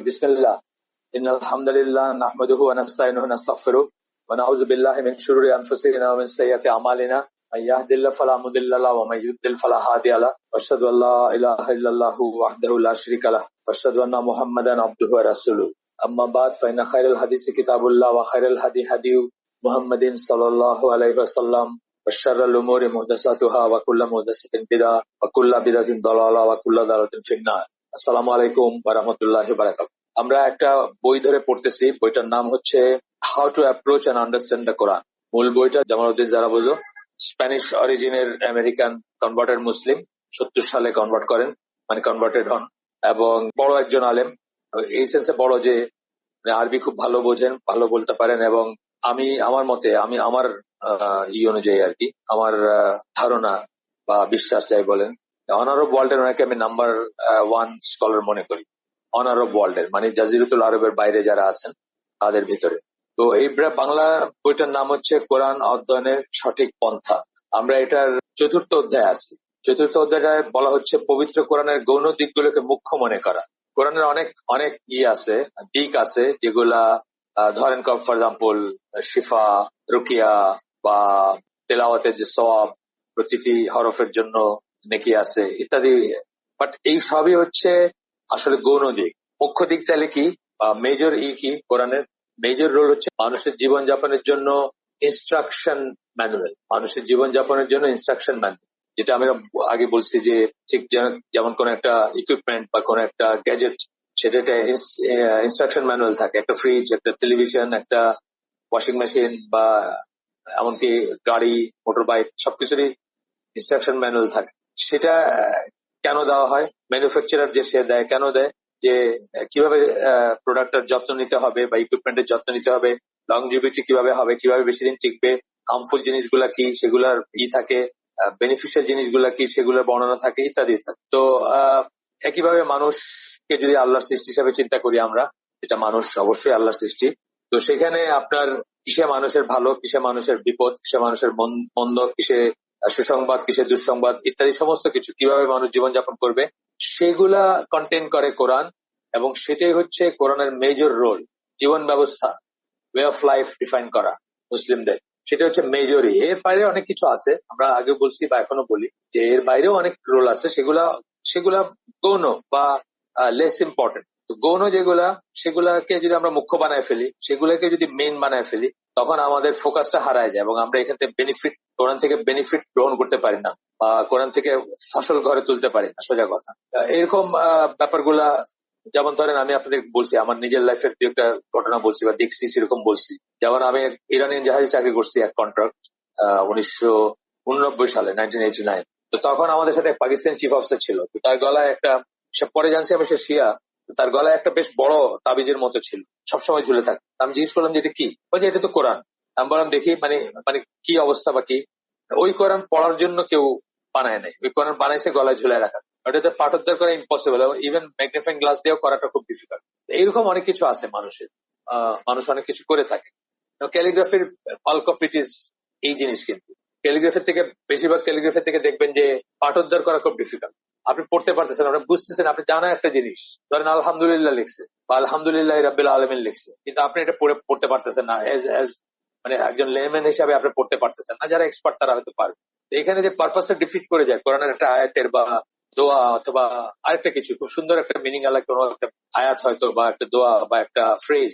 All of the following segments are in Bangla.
বিসমিল্লাহ ইন্নাল হামদুলিল্লাহ নাহমাদুহু ওয়া নাস্তাইনুহু ওয়া নাস্তাগফিরুহ ওয়া নাউযু বিল্লাহি মিন শুরুরি আনফুসিনা ওয়া মিন সাইয়্যাতি আমালিনা মান ইয়াহদিল্লাহু ফালা মুদিল্লা লাহু ওয়া মান ইউদ্লিল ফালা হাদিয়া লাহু ওয়া আশহাদু আল্লা ইলাহা ইল্লাল্লাহু ওয়াহদাহু লা শারীকা লাহু ওয়া আশহাদু আন্না মুহাম্মাদান আবদুহু ওয়া রাসূলুহু আম্মা বা'দ ফা ইন্না খায়রাল হাদিসি কিতাবুল্লাহ ওয়া খায়রাল হাদি হাদিয়ু মুহাম্মাদিন সাল্লাল্লাহু আলাইহি ওয়াসাল্লাম ওয়া শাররাল উমুরি মুহদাসাতুহা ওয়া কুল্লু মুহদাসাতিন বিদআহ ওয়া কুল্লু বিদআতিন দালালাহ ওয়া কুল্লু দালালাতিন ফিন-নার। আসসালামু আলাইকুম ওয়া রাহমাতুল্লাহি ওয়া বারাকাতুহু। আমরা একটা বই ধরে পড়তেছি, বইটার নাম হচ্ছে how to approach and understand the Quran. মূল বইটা জামালউদ্দিন জারাবুজো, স্প্যানিশ অরিজিনের আমেরিকান কনভার্টেড মুসলিম, 70 সালে কনভার্ট করেন, মানে কনভার্টেড হন, এবং বড় একজন আলেম। এই সেন্সে বড় যে আরবি খুব ভালো বোঝেন, ভালো বলতে পারেন, এবং আমি আমার মতে, আমি আমার অনুযায়ী আর কি, আমার ধারণা বা বিশ্বাস যাই বলেন, অনার অফ ওয়ার্ল্ডের ওনাকে আমি নাম্বার 1 স্কলার মনে করি। অনার অফ ওয়ার্ল্ডের মানে জাজিরাতুল আরবের বাইরে যারা আছেন তাদের ভিতরে। তো এই বাংলা বইটার নাম হচ্ছে কোরআন অধ্যয়নের সঠিক পন্থা। আমরা এটার 4র্থ অধ্যায় আছি। 4র্থ অধ্যায়টায় বলা হচ্ছে পবিত্র কোরআনের গৌণ দিকগুলোকে মুখ্য মনে করা। কোরআনের অনেক অনেক আছে, দিক আছে, যেগুলা ধরেন ফর এক্সাম্পল শিফা, রুকিয়া বা তেলাওয়াতের যে সওয়াব, প্রতিটি হরফের জন্য নেকি আছে ইত্যাদি। বাট এই সবই হচ্ছে আসলে গৌণ দিক। মুখ্য দিক চাইলে কি, মেজর কি কোরআনের মেজর রোল হচ্ছে মানুষের জীবন যাপনের জন্য ইনস্ট্রাকশন ম্যানুয়াল। মানুষের জীবন যাপনের জন্য ইনস্ট্রাকশন ম্যানুয়াল, যেটা আমরা আগে বলছি যে ঠিক যেমন কোন একটা ইকুইপমেন্ট বা কোন একটা গ্যাজেট, সেটা একটা ইনস্ট্রাকশন ম্যানুয়াল থাকে। একটা ফ্রিজ, একটা টেলিভিশন, একটা ওয়াশিং মেশিন বা এমনকি গাড়ি, মোটর বাইক, সবকিছুরই ইনস্ট্রাকশন ম্যানুয়াল থাকে। সেটা কেন দেওয়া হয়? ম্যানুফ্যাকচারার যে সে দেয়, কেন দেয়? যে কিভাবে প্রোডাক্টের যত্ন নিতে হবে বা ইকুইপমেন্টের যত্ন নিতে হবে, লংজিভিটি কিভাবে হবে, কিভাবে বেশি দিন টিকবে, হার্মফুল জিনিসগুলা কি সেগুলার থাকে, বেনিফিশিয়াল জিনিসগুলা কি সেগুলোর বর্ণনা থাকে ইত্যাদি। তো একইভাবে মানুষকে যদি আল্লাহর সৃষ্টি হিসাবে চিন্তা করি আমরা, এটা মানুষ অবশ্যই আল্লাহর সৃষ্টি। তো সেখানে আপনার কিসে মানুষের ভালো, কিসে মানুষের বিপদ, কিসে মানুষের মন্দ, কিসে সুসংবাদ, কিসে দুঃসংবাদ ইত্যাদি সমস্ত কিছু কিভাবে মানুষ জীবনযাপন করবে, সেগুলা কন্টেইন করে কোরআন। এবং সেটাই হচ্ছে কোরআনের মেজর রোল। জীবন ব্যবস্থা, ওয়ে অফ লাইফ ডিফাইন করা মুসলিমদের, সেটা হচ্ছে মেজরই। এর বাইরে অনেক কিছু আছে, আমরা আগে বলছি বা এখনো বলি যে এর বাইরেও অনেক রোল আছে, সেগুলা গৌণ বা লেস ইম্পর্টেন্ট। তো গৌণ যেগুলা, সেগুলাকে যদি আমরা মুখ্য বানায় ফেলি, সেগুলাকে যদি মেইন বানায় ফেলি, তখন আমাদের ফোকাসটা হারায় যায় এবং আমরা এখান থেকে কোরআন থেকে বেনিফিট গ্রহণ করতে পারি না বা কোরআন থেকে ফসল ঘরে তুলতে পারি না, সোজা কথা। এরকম ব্যাপারগুলা, যেমন ধরেন আমি আপনাদের বলছি আমার নিজের লাইফের দু একটা ঘটনা বলছি বা দেখছি, সেরকম বলছি। যেমন আমি ইরানিয়ান জাহাজে চাকরি করছি, এক কন্ট্রাক্ট 1989 সালে, 1989। তো তখন আমাদের সাথে পাকিস্তান চিফ অফিসার ছিল। তো তার গলায় একটা, পরে জানছি আমি সে শিয়া, তার গলায় একটা বেশ বড় তাবিজের মতো ছিল, সবসময় ঝুলে থাকে। আমি জিজ্ঞেস করলাম যে এটা কি? বলছে এটা তো কোরআন। আমি বললাম দেখি, মানে মানে কি অবস্থা বা কি? ওই কোরআন পড়ার জন্য কেউ বানায় নাই, ওই কোরআন বানাইছে গলায় ঝুলে রাখা। ওটাতে পাঠোদ্ধার করা ইম্পসিবল, ইভেন ম্যাগনিফাইং গ্লাস দিয়েও করাটা খুব ডিফিকাল্ট। এইরকম অনেক কিছু আছে মানুষের, মানুষ অনেক কিছু করে থাকে। ক্যালিগ্রাফির বাল্ক অফ ইট ইজ এই জিনিস। কিন্তু ক্যালিগ্রাফি থেকে, বেশিরভাগ ক্যালিগ্রাফি থেকে দেখবেন যে পাঠোদ্ধার করা খুব ডিফিকাল্ট। আপনি পড়তে পারতেছেন, আপনি বুঝতেছেন, আপনি জানা একটা জিনিস, ধরেন আলহামদুলিল্লাহ লিখছে বা আলহামদুলিল্লাহ রাব্বিল আলামিন লিখছে, কিন্তু আপনি এটা পড়তে পারতেছেন না। মানে একজন লেম্যান হিসাবে আপনি পড়তে পারতেছেন না, যারা এক্সপার্ট তারা হয়তো পারবে। এখানে যে পারপাসটা ডিফিট করে যায় কোরআনের একটা আয়াতের বা দোয়া অথবা আরেকটা কিছু, খুব সুন্দর একটা মিনিং আলা কোনো একটা আয়াত হয়তো বা একটা দোয়া বা একটা ফ্রেজ,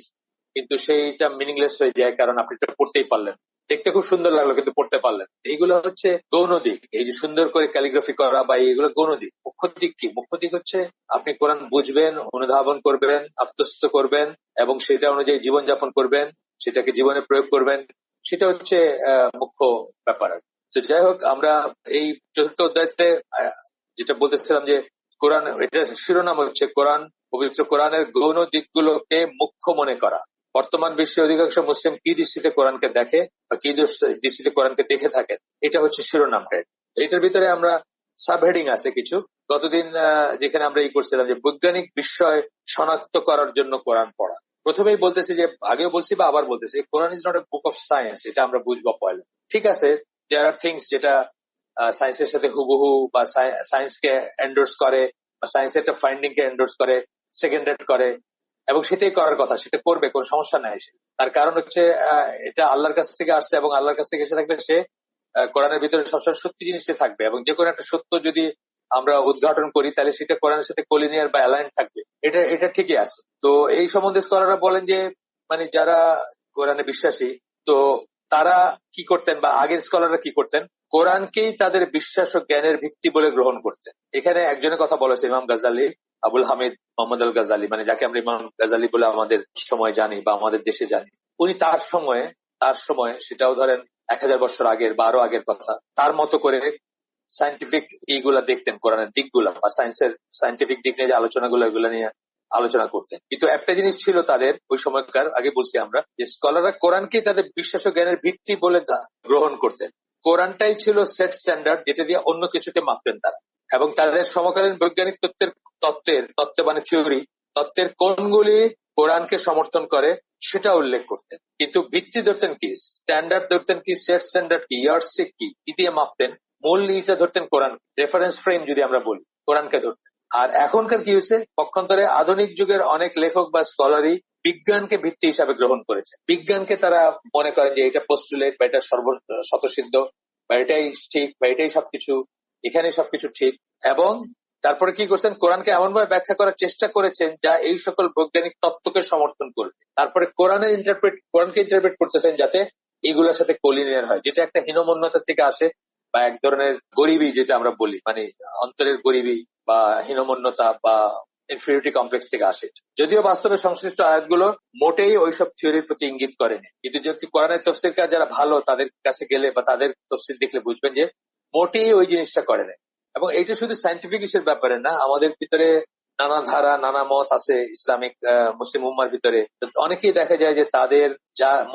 কিন্তু সেইটা মিনিংলেস হয়ে যায় কারণ আপনি এটা পড়তেই পারলেন। দেখতে খুব সুন্দর লাগলো কিন্তু পড়তে পারলেন। এইগুলো হচ্ছে গৌণ দিক। এই যে সুন্দর করে ক্যালিগ্রাফি করা বা এইগুলো গৌণ দিক। মুখ্য দিক কি? মুখ্য দিক হচ্ছে আপনি কোরআন বুঝবেন, অনুধাবন করবেন, আত্মস্থ করবেন এবং সেটা অনুযায়ী জীবনযাপন করবেন, সেটাকে জীবনে প্রয়োগ করবেন। সেটা হচ্ছে মুখ্য ব্যাপার। তো যাই হোক, আমরা এই 4র্থ অধ্যায়তে যেটা বলতেছিলাম যে কোরআন, এটা শিরোনাম হচ্ছে কোরআন, পবিত্র কোরআনের গৌণ দিকগুলোকে মুখ্য মনে করা। বর্তমান বিশ্বের অধিকাংশ মুসলিম কি দৃষ্টিতে কোরআনকে দেখে বা কি দৃষ্টিতে কোরআনকে দেখে থাকেন, এটা হচ্ছে শিরোনামটা। এটার ভিতরে আমরা সাবহেডিং আছে কিছু। গতদিন যেখানে আমরা করছিলাম যে বৈজ্ঞানিক বিষয় শনাক্ত করার জন্য কোরআন পড়া। প্রথমেই বলতেছি যে, আগেও বলছি বা আবার বলতেছি, Quran is not a book of science. এটা আমরা বুঝবো পয়লা। ঠিক আছে, দেয়ার আর থিংস যেটা সায়েন্সের সাথে হুবহু বা সায়েন্সকে এন্ডোর্স করে বা সায়েন্সের একটা ফাইন্ডিং কে এন্ডোর্স করে, সেকেন্ড রেট করে, এবং সেটাই করার কথা, সেটা করবে, কোনো সমস্যা নাই। তার কারণ হচ্ছে এটা আল্লাহর কাছ থেকে আসছে এবং আল্লাহর কাছ থেকে এসে থাকবে, সে কোরআনের ভিতরে সবসময় সত্যি জিনিসটা থাকবে, এবং যে কোনো একটা সত্য যদি আমরা উদ্ঘাটন করি তাহলে সেটা কোরআনের সাথে কলিনিয়ার বা অ্যালাইন থাকবে। এটা এটা ঠিকই আছে। তো এই সম্বন্ধে স্কলাররা বলেন যে মানে যারা কোরআনে বিশ্বাসী, তো তারা কি করতেন বা আগের স্কলাররা কি করতেন, কোরআনকেই তাদের বিশ্বাস ও জ্ঞানের ভিত্তি বলে গ্রহণ করতেন। এখানে একজনের কথা বলেছে, ইমাম গাজ্জালি, আবুল হামিদ মোহাম্মদ আল গাজ্জালি, মানে যাকে আমরা ইমাম গাজ্জালি বলে আমাদের সময় জানি বা আমাদের দেশে জানি। উনি তার সময়ে সেটাও ধরেন 1000 বছর আগের বা আরো আগের কথা, তার মতো করে সায়েন্টিফিক এইগুলা দেখতেন, কোরআনের দিকগুলা বা সায়েন্টিফিক দিক নিয়ে যে আলোচনাগুলো, এগুলো নিয়ে আলোচনা করতেন। কিন্তু একটা জিনিস ছিল তাদের ওই সময়কার, আগে বলছি আমরা, যে স্কলাররা কোরআনকে তাদের বিশ্বাস ও জ্ঞানের ভিত্তি বলে গ্রহণ করতেন। কোরআনটাই ছিল সেট স্ট্যান্ডার্ড, যেটা দিয়ে অন্য কিছুকে মাপতেন তারা। এবং তাদের সমকালীন বৈজ্ঞানিক তত্ত্ব মানে থিওরি, তত্ত্বের কোনগুলি কোরআনকে সমর্থন করে সেটা উল্লেখ করতেন। কিন্তু ভিত্তি ধরতেন কি, স্ট্যান্ডার্ড ধরতেন কি, সেট স্ট্যান্ডার্ড কি, ইয়ারস্টিক কি দিয়ে মাপতেন, মূল ইটা ধরতেন কোরআন, রেফারেন্স ফ্রেম যদি আমরা বলি, কোরআনকে ধরতেন। আর এখনকার কি হয়েছে, পক্ষান্তরে আধুনিক যুগের অনেক লেখক বা স্কলারই বিজ্ঞানকে ভিত্তি হিসাবে গ্রহণ করেছে। বিজ্ঞানকে তারা মনে করেন যে এটা পোস্টুলেট বা এটা স্বতঃসিদ্ধ বা এটাই ঠিক বা এটাই সবকিছু, এখানে সবকিছু ঠিক। এবং তারপরে কি করছেন, কোরআনকে এমন ভাবে ব্যাখ্যা করার চেষ্টা করেছেন যা এই সকল বৈজ্ঞানিক তত্ত্বকে সমর্থন করবে। তারপরে কোরআনকে ইন্টারপ্রেট করতেছেন যাতে এগুলোর সাথে কলিনিয়ার হয়, যেটা একটা হীনমন্যতা থেকে আসে বা এক ধরনের গরিবী, যেটা আমরা বলি, মানে অন্তরের গরিবী বা হীনমন্যতা বা ইনফিরিয়রিটি কমপ্লেক্স থেকে আসে। যদিও বাস্তবে সংশ্লিষ্ট আয়াতগুলো মোটেই ওইসব থিওরির প্রতি ইঙ্গিত করেনি, কিন্তু যদি কোরআনের তফসিরকার যারা ভালো, তাদের কাছে গেলে বা তাদের তফসির দেখলে বুঝবেন যে মোটেই ওই জিনিসটা করে না। এবং এটা শুধু সায়েন্টিফিক ইস্যুর ব্যাপারে না, আমাদের ভিতরে নানা ধারা, নানা মত আছে ইসলামিক মুসলিম উম্মার ভিতরে। অনেকেই দেখা যায় যে তাদের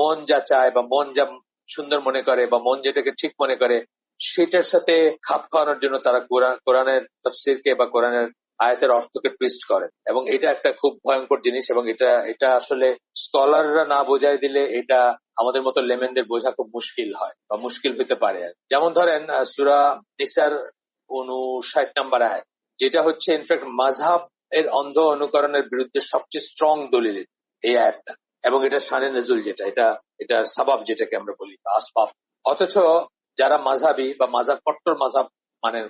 মন যা চায় বা মন যা সুন্দর মনে করে বা মন যেটাকে ঠিক মনে করে সেটার সাথে খাপ খাওয়ানোর জন্য তারা কোরআনের তাফসীরকে বা কোরআনের আয়াতের অর্থকে টুইস্ট করে। এবং এটা একটা খুব ভয়ঙ্কর জিনিস, এবং এটা আসলে স্কলাররা না বোঝাই দিলে এটা আমাদের মতো লেমেনদের বোঝা খুব মুশকিল হয় বা মুশকিল হতে পারে। যেমন ধরেন সূরা নিসার 59 নম্বর আয়াত, যেটা হচ্ছে ইনফ্যাক্ট মাযহাব এর অন্ধ অনুকরণের বিরুদ্ধে সবচেয়ে স্ট্রং দলিল এই আয়াতটা। এবং এটা শানে নজুল, এটা সাবাব যেটাকে আমরা বলি, আসবাব। অথচ যারা মাযহাবী বা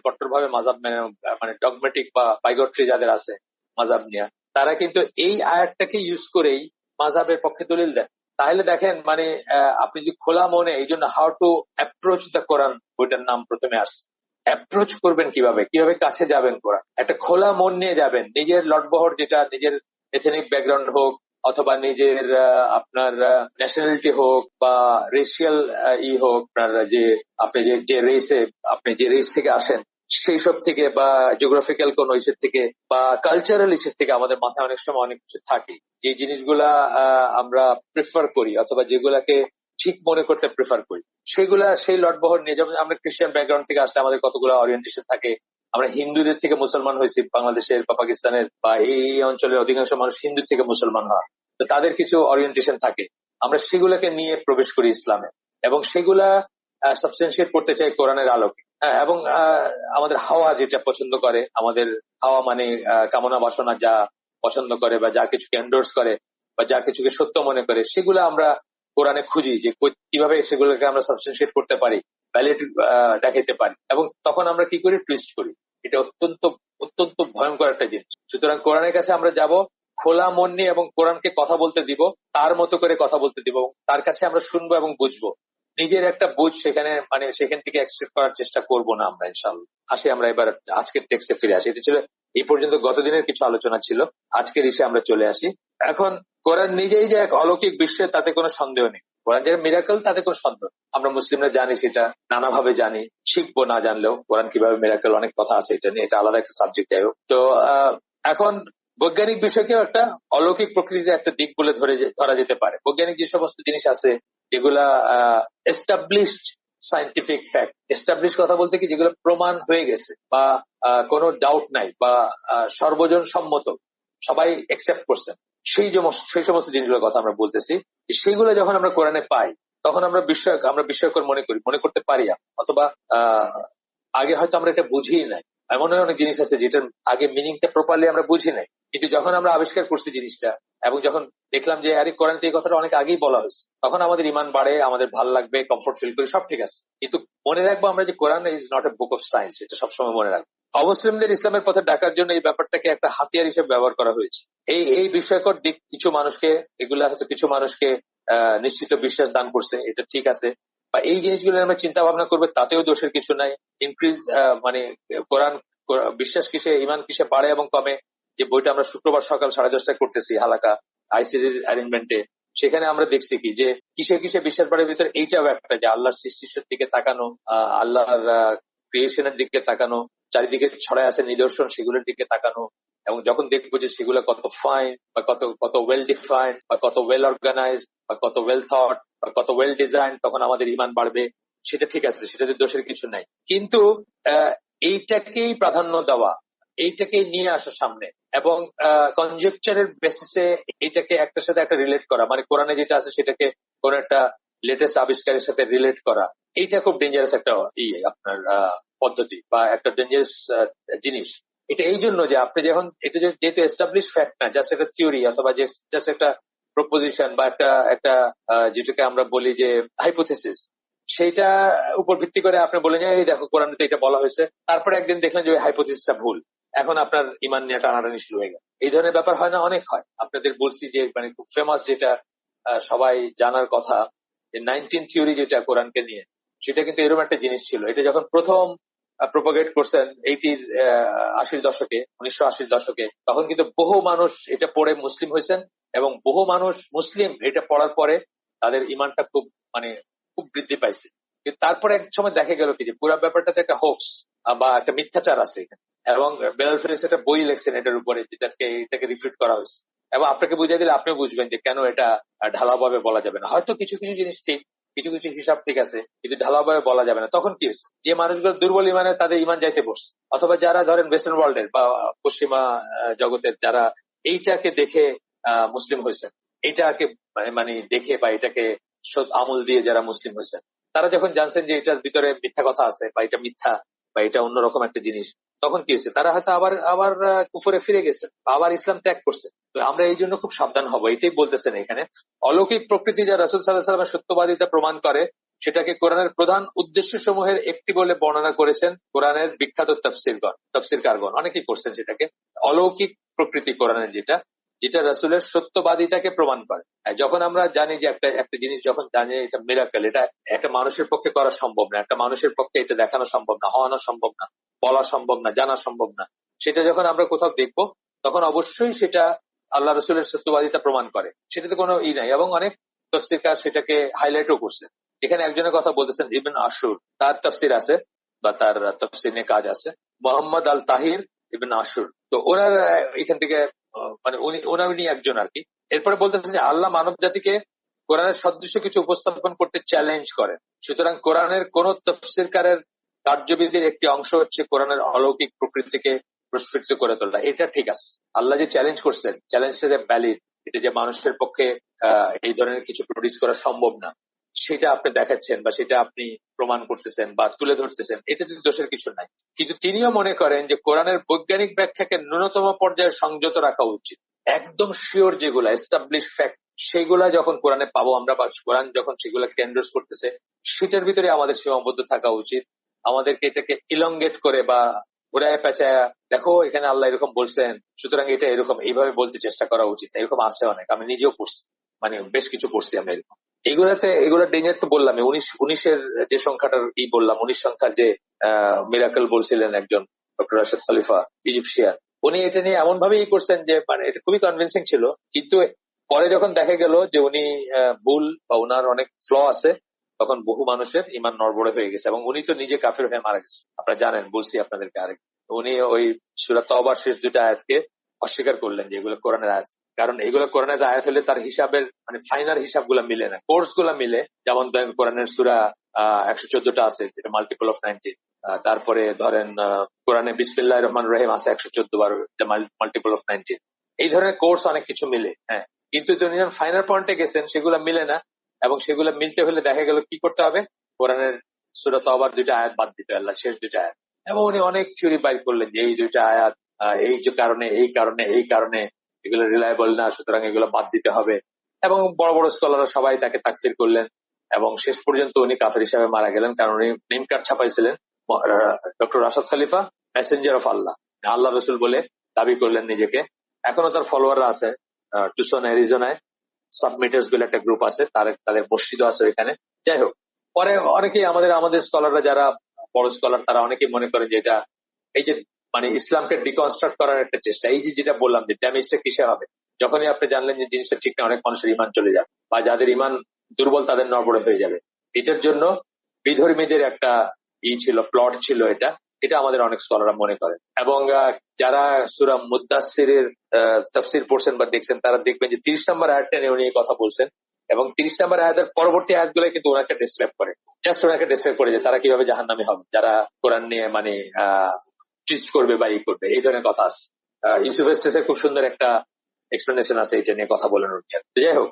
কট্টরভাবে মাযহাব মানে ডগমেটিক বা বাইগট্রি যাদের আছে মাযহাব নিয়ে, তারা কিন্তু এই আয়াতটাকে ইউজ করেই মাযহাবের পক্ষে দলিল দেন। তাহলে দেখেন মানে আপনি যদি খোলা মনে, এই জন্য হাউ টু অ্যাপ্রোচ দ্য কোরআন বইটার নাম প্রথমে আসছে। অ্যাপ্রোচ করবেন কিভাবে কাছে যাবেন কোরআন, একটা খোলা মন নিয়ে যাবেন। নিজের লটবহর, যেটা নিজের এথনিক ব্যাকগ্রাউন্ড হোক অথবা নিজের আপনার ন্যাশনালিটি হোক বা রেশিয়াল হোক, আপনার আপনি যে রেস থেকে আসেন সেই সব থেকে, বা জিওগ্রাফিক্যাল কোন ইস্যুর থেকে বা কালচারাল ইস্যুর থেকে, আমাদের মাথায় অনেক সময় অনেক কিছু থাকে যে জিনিসগুলা আমরা প্রেফার করি অথবা যেগুলাকে ঠিক মনে করতে প্রেফার করি, সেই লটবহর নিয়ে। যেমন আমরা খ্রিস্টান ব্যাকগ্রাউন্ড থেকে আসলে আমাদের কতগুলো অরিয়েন্টেশন থাকে। আমরা হিন্দুদের থেকে মুসলমান হয়েছি, বাংলাদেশের বা পাকিস্তানের বা এই অঞ্চলের অধিকাংশ মানুষ হিন্দু থেকে মুসলমান হয়, তো তাদের কিছু অরিয়েন্টেশন থাকে। আমরা সেগুলোকে নিয়ে প্রবেশ করি ইসলামে এবং সেগুলা সাবস্টেন্সিয়েট করতে চাই কোরআনের আলোকে। এবং আমাদের হাওয়া যেটা পছন্দ করে, আমাদের হাওয়া মানে কামনা বাসনা যা পছন্দ করে বা যা কিছুকে এন্ডোর্স করে বা যা কিছুকে সত্য মনে করে, সেগুলো আমরা কোরআনে খুঁজি যে কিভাবে সেগুলোকে আমরা সাবস্টেন্সিয়েট করতে পারি, ভ্যালিড দেখাইতে পারি। এবং তখন আমরা কি করি, টুইস্ট করি। এটা অত্যন্ত অত্যন্ত ভয়ঙ্কর একটা জিনিস। সুতরাং কোরআনের কাছে আমরা যাব খোলা মন নিয়ে এবং কোরআনকে কথা বলতে দিব, তার মতো করে কথা বলতে দিব, তার কাছে আমরা শুনবো এবং বুঝবো। নিজের একটা বুঝ সেখান থেকে এক্সট্রাক্ট করার চেষ্টা করব না আমরা, ইনশাআল্লাহ। আমরা এবার আজকের টেক্সটে ফিরে আসি। এটা ছিল এই পর্যন্ত গতদিনের কিছু আলোচনা ছিল, আজকের ইসে আমরা চলে আসি। এখন কোরআন নিজেই যে এক অলৌকিক বিশ্বে, তাতে কোনো সন্দেহ নেই। কোরআন যে মিরাকল, তাতে কোনো সন্দেহ। আমরা মুসলিমরা জানি, সেটা নানাভাবে জানি, শিখবো না জানলেও। কোরআন কিভাবে মিরাকল, অনেক কথা আছে এটা নিয়ে, এটা আলাদা একটা সাবজেক্ট। যাই হোক, তো এখন বৈজ্ঞানিক বিষয়কেও একটা অলৌকিক প্রকৃতির একটা দিক বলে ধরা যেতে পারে। বৈজ্ঞানিক যে সমস্ত জিনিস আছে যেগুলা এস্টাবলিশড সায়েন্টিফিক ফ্যাক্ট, এস্টাবলিশ কথা বলতে কি, যেগুলো প্রমাণ হয়ে গেছে বা কোনো ডাউট নাই বা সর্বজন সম্মত, সবাই একসেপ্ট করছেন, সেই সমস্ত জিনিসগুলোর কথা আমরা বলতেছি। সেইগুলো যখন আমরা কোরআনে পাই, তখন আমরা বিস্ময়কর মনে করতে পারি, অথবা আগে হয়তো আমরা এটা বুঝিই নাই। এমন অনেক জিনিস আছে যেটার আগে মিনিংটা প্রপারলি আমরা বুঝি নাই, কিন্তু যখন আমরা আবিষ্কার করছি জিনিসটা এবং যখন দেখলাম যে আরে কোরআনে এই কথাটা অনেক আগেই বলা হয়েছে, তখন আমাদের ইমান বাড়ে, আমাদের ভালো লাগবে, কমফোর্ট ফিল করি, সব ঠিক আছে। কিন্তু মনে রাখবো আমরা যে Quran is not a book of science, এটা সবসময় মনে রাখবো। অমুসলিমদের ইসলামের পথে ডাকার জন্য এই ব্যাপারটাকে একটা হাতিয়ার হিসেবে ব্যবহার করা হয়েছে। এই বিষয়কর দিক কিছু মানুষকে, এগুলা হয়তো কিছু মানুষকে নিশ্চিত বিশ্বাস দান করছে, এটা ঠিক আছে, বা এই জিনিসগুলো আমরা চিন্তা ভাবনা করবে, তাতেও দোষের কিছু নাই। ইনক্রিজ মানে কোরআন বিশ্বাস কিসে, ইমান কিসে বাড়ে এবং কমে, যে বইটা আমরা শুক্রবার সকাল 10:30টায় করতেছি হালাকা আইসিডির অ্যারেঞ্জমেন্টে, সেখানে আমরা দেখছি কি যে কিসে কিসে বিশ্বাস বাড়ার ভিতরে এইটাও একটা, যে আল্লাহর সৃষ্টির দিকে তাকানো, আল্লাহর ক্রিয়েশনের দিকে তাকানো, চারিদিকে ছড়ায় আছে নিদর্শন, সেগুলোর দিকে তাকানো, এবং যখন দেখবো যে সেগুলো কত ফাইন বা কত কত ওয়েল ডিফাইন্ড বা কত ওয়েল অর্গানাইজ বা কত ওয়েল থট বা কত ওয়েল ডিজাইন, তখন আমাদের ইমান বাড়বে। সেটা ঠিক আছে, সেটাতে দোষের কিছু নাই। কিন্তু এইটাকেই প্রাধান্য দেওয়া, এইটাকেই নিয়ে আসা সামনে, এবং কনজেকচারের বেসিসে এটাকে একটার সাথে একটা রিলেট করা, মানে কোরআনে যেটা আছে সেটাকে কোন একটা লেটেস্ট আবিষ্কারের সাথে রিলেট করা, এইটা খুব ডেঞ্জারাস একটা আপনার পদ্ধতি বা একটা ডেঞ্জারাস জিনিস। এটা এই জন্য যে আপনি যখন এটা যেহেতু এস্টাবলিশ ফ্যাক্ট না, জাস্ট একটা থিওরি অথবা জাস্ট একটা প্রপোজিশন বা একটা যেটাকে আমরা বলি যে হাইপোথেসিস, সেইটা উপর ভিত্তি করে আপনি বলেন যে এই দেখো কোরআনে তো এটা বলা হয়েছে, তারপরে একদিন দেখলেন যে ওই হাইপোথেসিসটা ভুল, এখন আপনার ইমান নিয়ে টানাটানি শুরু হয়ে গেল। এই ধরনের ব্যাপার হয় না? অনেক হয়। আপনাদের বলছি যে মানে খুব ফেমাস যেটা সবাই জানার কথা, যে 19 থিওরি যেটা কোরআনকে নিয়ে, সেটা কিন্তু এরকম একটা জিনিস ছিল। এটা যখন প্রথম প্রোপাগেট করছেন 80 দশকে, 1980 দশকে, তখন কিন্তু বহু মানুষ এটা পড়ে মুসলিম হয়েছেন, এবং বহু মানুষ মুসলিম এটা পড়ার পরে তাদের ইমানটা খুব বৃদ্ধি পাইছে। কিন্তু তারপরে এক সময় দেখা গেল কি যে পুরো ব্যাপারটাতে একটা হোক্স বা একটা মিথ্যাচার আছে এখানে, এবং বেলাল ফেরেস একটা বই লিখছেন এটার উপরে, এটাকে রিফিউট করা হয়েছে। এবং আপনাকে বুঝিয়ে দিলে আপনিও বুঝবেন যে কেন এটা ঢালাওভাবে বলা যাবে না। হয়তো কিছু কিছু জিনিস ঠিক, কিছু কিছু হিসাব ঠিক আছে, কিন্তু ঢালাওভাবে বলা যাবে না। তখন কি হয়েছে, যে মানুষগুলো দুর্বল ইমানে তাদের ইমান যাইতে বসছে, অথবা যারা ধরেন ওয়েস্টার্ন ওয়ার্ল্ডের বা পশ্চিমা জগতের যারা এইটাকে দেখে মুসলিম হয়েছে, এইটাকে মানে দেখে বা এটাকে আমল দিয়ে যারা মুসলিম হয়েছে, তারা যখন জানছেন যে এটার ভিতরে মিথ্যা কথা আছে বা এটা মিথ্যা বা এটা অন্যরকম একটা জিনিস, তখন কি হয়েছে, তারা হয়তো আবার আবার কুফরে ফিরে গেছে, আবার ইসলাম ত্যাগ করছে। তো আমরা এই জন্য খুব সাবধান হবো, এটাই বলতেছেন এখানে। অলৌকিক প্রকৃতি যা রাসূল সাল্লাল্লাহু আলাইহি ওয়াসাল্লামের সত্যবাদিতা প্রমাণ করে, সেটাকে কোরআনের প্রধান উদ্দেশ্য সমূহের একটি বলে বর্ণনা করেছেন কোরআনের বিখ্যাত তফসিরকারগণ, অনেকেই করছেন সেটাকে। অলৌকিক প্রকৃতি কোরআনের যেটা যেটা রাসূলের সত্যবাদিতাকে প্রমাণ করে। যখন আমরা জানি যে একটা জিনিস যখন জানি এটা মিরাকেল, এটা একটা মানুষের পক্ষে করা সম্ভব না, একটা মানুষের পক্ষে এটা দেখানো সম্ভব না, হওয়ানো সম্ভব না, বলা সম্ভব না, জানা সম্ভব না, সেটা যখন আমরা কোথাও দেখবো, তখন অবশ্যই সেটা আল্লাহ রসুলের সত্যবাদিতা প্রমাণ করে, সেটাতে কোনো নাই। এবং অনেক তফসিরকার সেটাকে হাইলাইটও করছে। এখানে একজনের কথা বলতেছেন ইবন আশুর, তার তফসির আছে বা তার তফসির নিয়ে কাজ আছে, মোহাম্মদ আল তাহির ইবন আশুর। তো ওনার এখান থেকে মানে উনি একজন আর কি। এরপরে বলতেছেন যে আল্লাহ মানব জাতিকে কোরআনের সদৃশ্য কিছু উপস্থাপন করতে চ্যালেঞ্জ করেন। সুতরাং কোরআনের কোন তফসিরকারের কার্যবিধির একটি অংশ হচ্ছে কোরআনের অলৌকিক প্রকৃতিকে প্রস্ফুটিত করে তোলা। এটা ঠিক আছে, আল্লাহ যে চ্যালেঞ্জ করছেন, চ্যালেঞ্জটা ভ্যালিড, এটা যে মানুষের পক্ষে এই ধরনের কিছু প্রডিউস করা সম্ভব না, সেটা আপনি দেখাচ্ছেন বা সেটা আপনি প্রমাণ করতেছেন বা তুলে ধরতেছেন, এটাতে দোষের কিছু নাই। কিন্তু তিনিও মনে করেন যে কোরআনের বৈজ্ঞানিক ব্যাখ্যাকে ন্যূনতম পর্যায়ে সংযত রাখা উচিত। একদম শিওর যেগুলা এস্টাবলিশ ফ্যাক্ট, সেগুলা যখন কোরআনে পাবো আমরা, বা কোরআন যখন সেগুলাকে এন্ডোর্স করতেছে, সেটার ভিতরে আমাদের সীমাবদ্ধ থাকা উচিত। আমাদেরকে এটাকে ইলংগেট করে বা ঘুরায় পেঁচায় দেখো এখানে আল্লাহ এরকম বলছেন, সুতরাং এটা এরকম, এইভাবে বলতে চেষ্টা করা উচিত। এরকম আছে অনেক, আমি নিজেও পড়ছি, মানে বেশ কিছু পড়ছি আমি এরকম। এগুলোর ডেঞ্জার তো বললাম, 19 যে সংখ্যাটার বললাম, 19 সংখ্যার যে মিরাকেল বলছিলেন একজন ডক্টর রাশেদ খলিফা ইজিপশিয়ান, উনি এটা নিয়ে এমন ভাবে করছেন যে মানে এটা খুবই কনভিন্সিং ছিল। কিন্তু পরে যখন দেখা গেল যে উনি ভুল বা উনার অনেক ফ্ল আছে, তখন বহু মানুষের ইমান নড়বড়ে হয়ে গেছে, এবং উনি তো নিজে কাফের হয়ে মারা গেছে। আপনারা জানেন, বলছি আপনাদেরকে আরেক, উনি ওই সূরা তওবার শেষ 2টা আয়াতকে অস্বীকার করলেন যে এগুলো কোরআনের আয়াত। কারণ এগুলো কোরআনের আয়াত হলে তার হিসাবের মানে ফাইনাল হিসাব গুলা মিলে না, কোর্স গুলা মিলে। যেমন ধরেন কোরআনের সূরা 114টা আছে, যেটা মাল্টিপল অফ 90। তারপরে ধরেন কোরআনে বিসমিল্লাহির রহমানির রহিম আছে 114 বার, মাল্টিপল অফ 90। এই ধরনের কোর্স অনেক কিছু মিলে, হ্যাঁ। কিন্তু তিনি যখন ফাইনাল পয়েন্টে গেছেন সেগুলো মিলে না, এবং সেগুলো মিলতে হলে দেখা গেল কি করতে হবে, কোরআনের সূরা তওবার 2টা আয়াত বাদ দিতে, আল্লাহ শেষ 2টা আয়াত। এবং উনি অনেক থিওরি বাইর করলেন যে এই দুইটা আয়াত এই যে কারণে এই কারণে এগুলো রিলায়েবল না, সুতরাং এগুলো বাদ দিতে হবে। এবং বড় বড় স্কলাররা সবাই তাকে তাকফির করলেন এবং শেষ পর্যন্ত উনি কাফের হিসাবে মারা গেলেন, কারণ উনি নেম কার্ড ছাপাইছিলেন doctor Rashad Khalifa, messenger of Allah, Allah রসুল বলে দাবি করলেন নিজেকে। এখনো তার ফলোয়াররা আছে টুসন অ্যারিজোনায়, সাবমিটার্স বলে একটা গ্রুপ আছে, তাদের মসজিদও আছে ওইখানে। যাই হোক, পরে অনেকেই আমাদের স্কলাররা যারা বড় স্কলার তারা অনেকেই মনে করেন যে এটা এই যে মানে ইসলামকে ডিকনস্ট্রাক্ট করার একটা চেষ্টা। এই যে যেটা বললাম যে ড্যামেজটা কিসে হবে, যখনই আপনি জানলেন যে জিনিসটা ঠিক না, অনেক মানুষের ইমান চলে যাবে বা যাদের ইমান দুর্বল তাদের নড়বড়ে হয়ে যাবে। এটার জন্য বিধর্মীদের একটা ছিল, প্লট ছিল এটা। এটা আমাদের অনেক স্কলাররা মনে করেন। এবং যারা সূরা মুদ্দাসসিরের তাফসীর পড়ছেন বা দেখছেন তারা দেখবেন যে 30 নম্বর আয়াতটা নিয়ে উনি এই কথা বলছেন, এবং 30 নম্বর আয়াতের পরবর্তী আয়াতগুলো কিন্তু ওনাকে ডিসক্রাইব করে, জাস্ট ওনাকে ডিসক্রাইব করে যে তারা কিভাবে জাহান্নামী হবে, যারা কোরআন নিয়ে মানে ট্রিস্ট করবে বা করবে, এই ধরনের কথা আছে। ইউসুফ এস্টেসের খুব সুন্দর একটা এক্সপ্লেনেশন আছে এটা নিয়ে কথা বলেন উনি। যাই হোক,